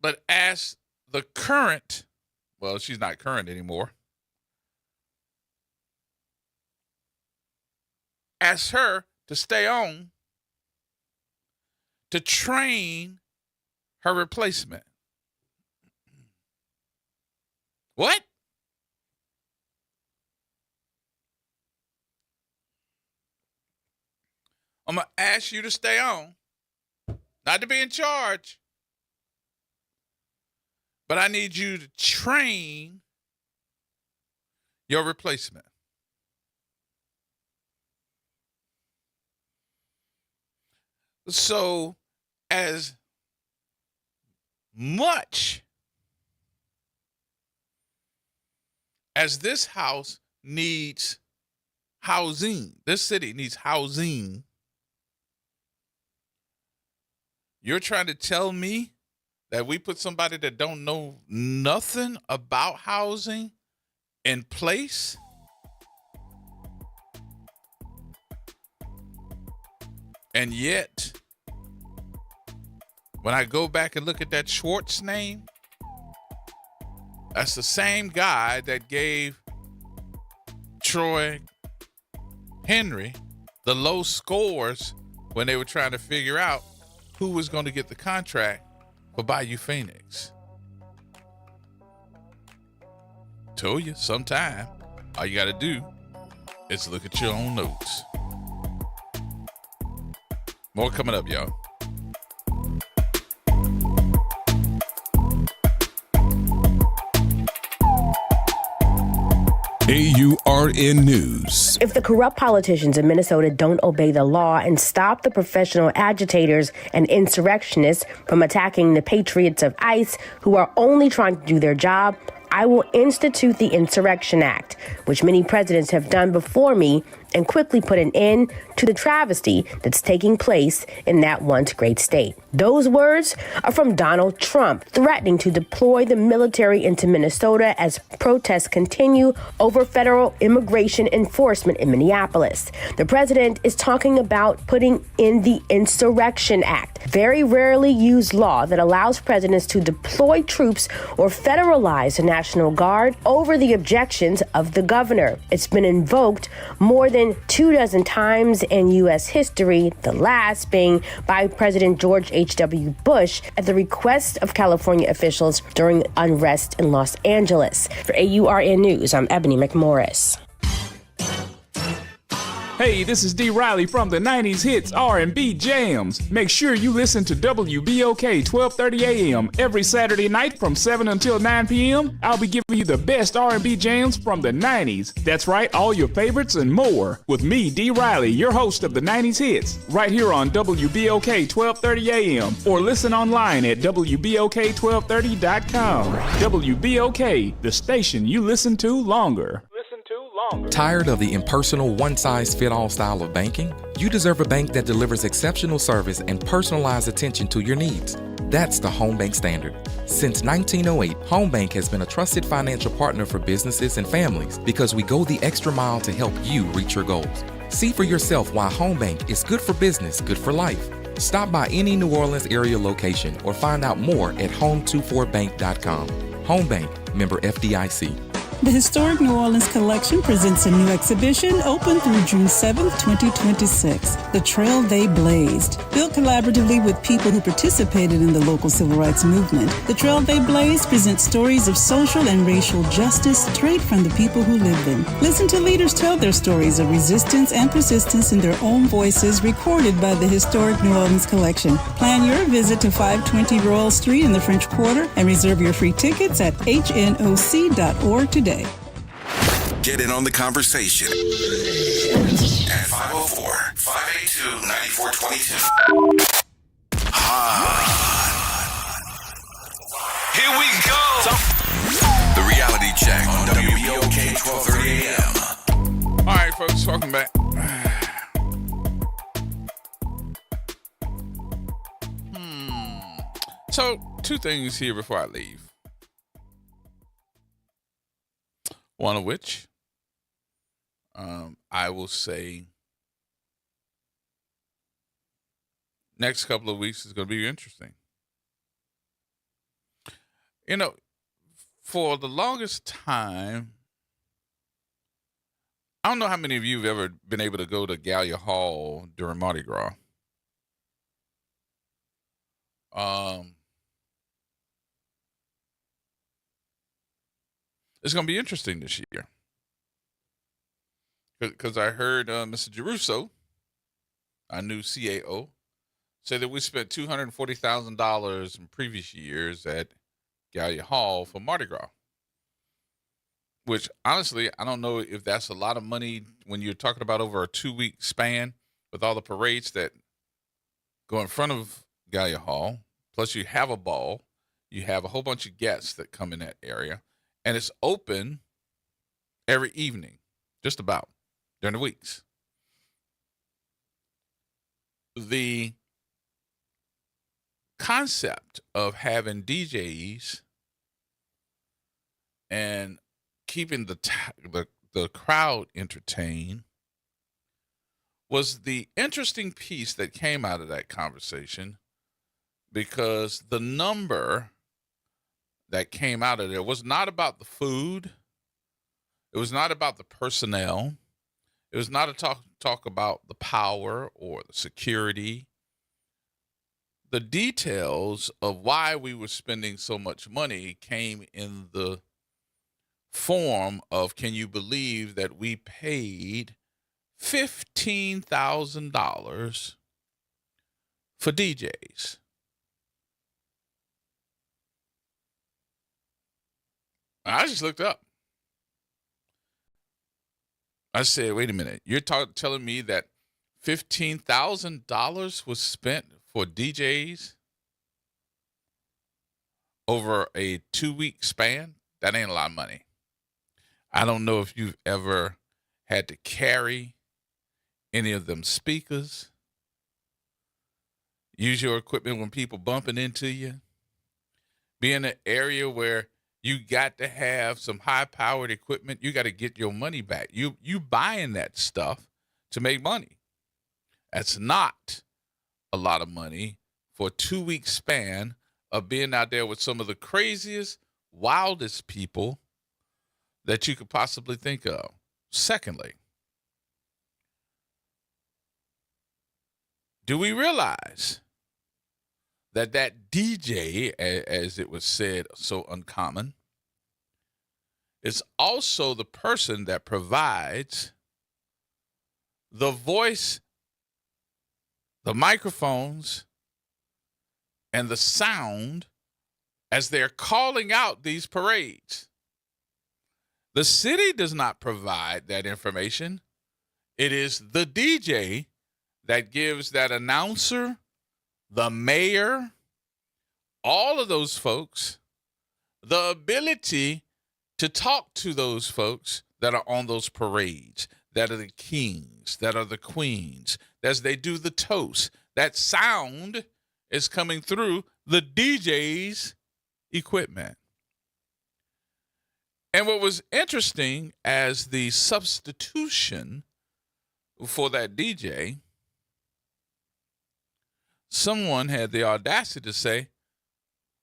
but asked the current, well, she's not current anymore, asked her to stay on to train her replacement. What? I'm going to ask you to stay on, not to be in charge, but I need you to train your replacement. So as much as this house needs housing, this city needs housing, you're trying to tell me that we put somebody that don't know nothing about housing in place? And yet, when I go back and look at that Schwartz name, that's the same guy that gave Troy Henry the low scores when they were trying to figure out who was going to get the contract for Bayou Phoenix. Told you, sometime, all you got to do is look at your own notes. More coming up, y'all. AURN News. If the corrupt politicians in Minnesota don't obey the law and stop the professional agitators and insurrectionists from attacking the patriots of ICE who are only trying to do their job, I will institute the Insurrection Act, which many presidents have done before me, and quickly put an end to the travesty that's taking place in that once great state. Those words are from Donald Trump, threatening to deploy the military into Minnesota as protests continue over federal immigration enforcement in Minneapolis. The president is talking about putting in the Insurrection Act, very rarely used law that allows presidents to deploy troops or federalize the National Guard over the objections of the governor. It's been invoked more than 24 times in U.S. history, the last being by President George H.W. Bush at the request of California officials during unrest in Los Angeles. For AURN News, I'm Ebony McMorris. Hey, this is D. Riley from the 90s Hits R&B Jams. Make sure you listen to WBOK 1230 AM every Saturday night from 7 until 9 p.m. I'll be giving you the best R&B jams from the 90s. That's right, all your favorites and more. With me, D. Riley, your host of the 90s Hits, right here on WBOK 1230 AM. Or listen online at WBOK1230.com. WBOK, the station you listen to longer. Tired of the impersonal, one-size-fit-all style of banking? You deserve a bank that delivers exceptional service and personalized attention to your needs. That's the Home Bank Standard. Since 1908, Home Bank has been a trusted financial partner for businesses and families because we go the extra mile to help you reach your goals. See for yourself why Home Bank is good for business, good for life. Stop by any New Orleans area location or find out more at home24bank.com. Home Bank, member FDIC. The Historic New Orleans Collection presents a new exhibition open through June 7th, 2026, The Trail They Blazed. Built collaboratively with people who participated in the local civil rights movement, The Trail They Blazed presents stories of social and racial justice straight from the people who lived them. Listen to leaders tell their stories of resistance and persistence in their own voices, recorded by the Historic New Orleans Collection. Plan your visit to 520 Royal Street in the French Quarter and reserve your free tickets at hnoc.org today. Get in on the conversation at 504-582-9422. Here we go. The reality check on WBOK 1230 AM. All right, folks, welcome back. So, two things here before I leave. One of which, I will say, next couple of weeks is going to be interesting. You know, for the longest time, I don't know how many of you have ever been able to go to Gallia Hall during Mardi Gras. It's going to be interesting this year. Because I heard Mr. Geruso, our new CAO, say that we spent $240,000 in previous years at Gallia Hall for Mardi Gras. Which, honestly, I don't know if that's a lot of money when you're talking about over a 2-week span with all the parades that go in front of Gallia Hall. Plus, you have a ball. You have a whole bunch of guests that come in that area. And it's open every evening, just about, during the weeks. The concept of having DJs and keeping the crowd entertained was the interesting piece that came out of that conversation, because the number that came out of there was not about the food. It was not about the personnel. It was not a talk about the power or the security. The details of why we were spending so much money came in the form of, can you believe that we paid $15,000 for DJs? I just looked up. I said, wait a minute. You're telling me that $15,000 was spent for DJs over a 2-week span? That ain't a lot of money. I don't know if you've ever had to carry any of them speakers. Use your equipment when people bumping into you. Be in an area where you got to have some high-powered equipment. You got to get your money back. You buying that stuff to make money. That's not a lot of money for a 2-week span of being out there with some of the craziest, wildest people that you could possibly think of. Secondly, do we realize that DJ, as it was said so uncommon, is also the person that provides the voice, the microphones, and the sound as they're calling out these parades? The city does not provide that information. It is the DJ that gives that announcer, the mayor, all of those folks, the ability to talk to those folks that are on those parades, that are the kings, that are the queens, as they do the toast. That sound is coming through the DJ's equipment. And what was interesting as the substitution for that DJ, someone had the audacity to say,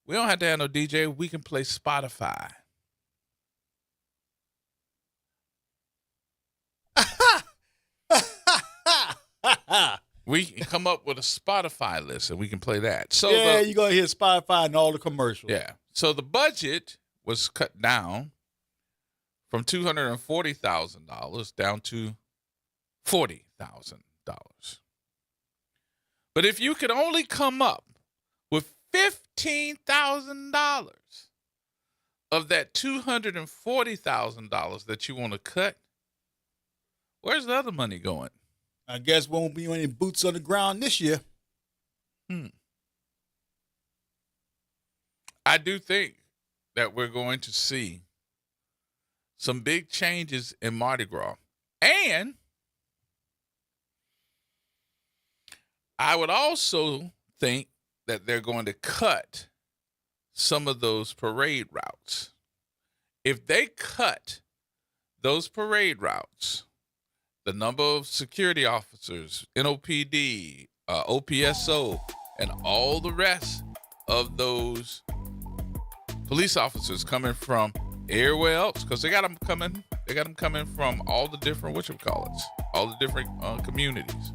we don't have to have no DJ, we can play Spotify. We can come up with a Spotify list and we can play that. So yeah, you're going to hear Spotify and all the commercials. Yeah. So the budget was cut down from $240,000 down to $40,000. But if you could only come up with $15,000 of that $240,000 that you want to cut, where's the other money going? I guess won't be any boots on the ground this year. I do think that we're going to see some big changes in Mardi Gras. And I would also think that they're going to cut some of those parade routes. If they cut those parade routes, the number of security officers, NOPD, OPSO, and all the rest of those police officers coming from everywhere else, because they got them coming from all the different all the different communities.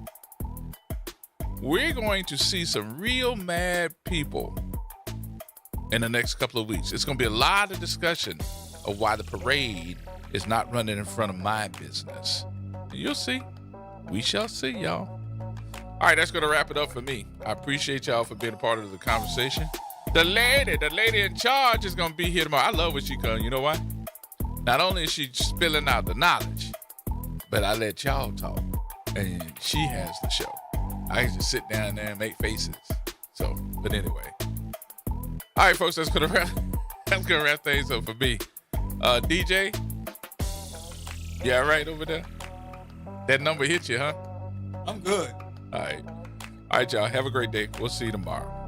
We're going to see some real mad people in the next couple of weeks. It's going to be a lot of discussion of why the parade is not running in front of my business. You'll see. We shall see, y'all. All right, that's going to wrap it up for me. I appreciate y'all for being a part of the conversation. The lady in charge is going to be here tomorrow. I love when she comes. You know why? Not only is she spilling out the knowledge, but I let y'all talk. And she has the show. I can just sit down there and make faces. So, but anyway. All right, folks, that's going to wrap things up for me. DJ, you all right over there? That number hit you, huh? I'm good. All right. All right, y'all. Have a great day. We'll see you tomorrow.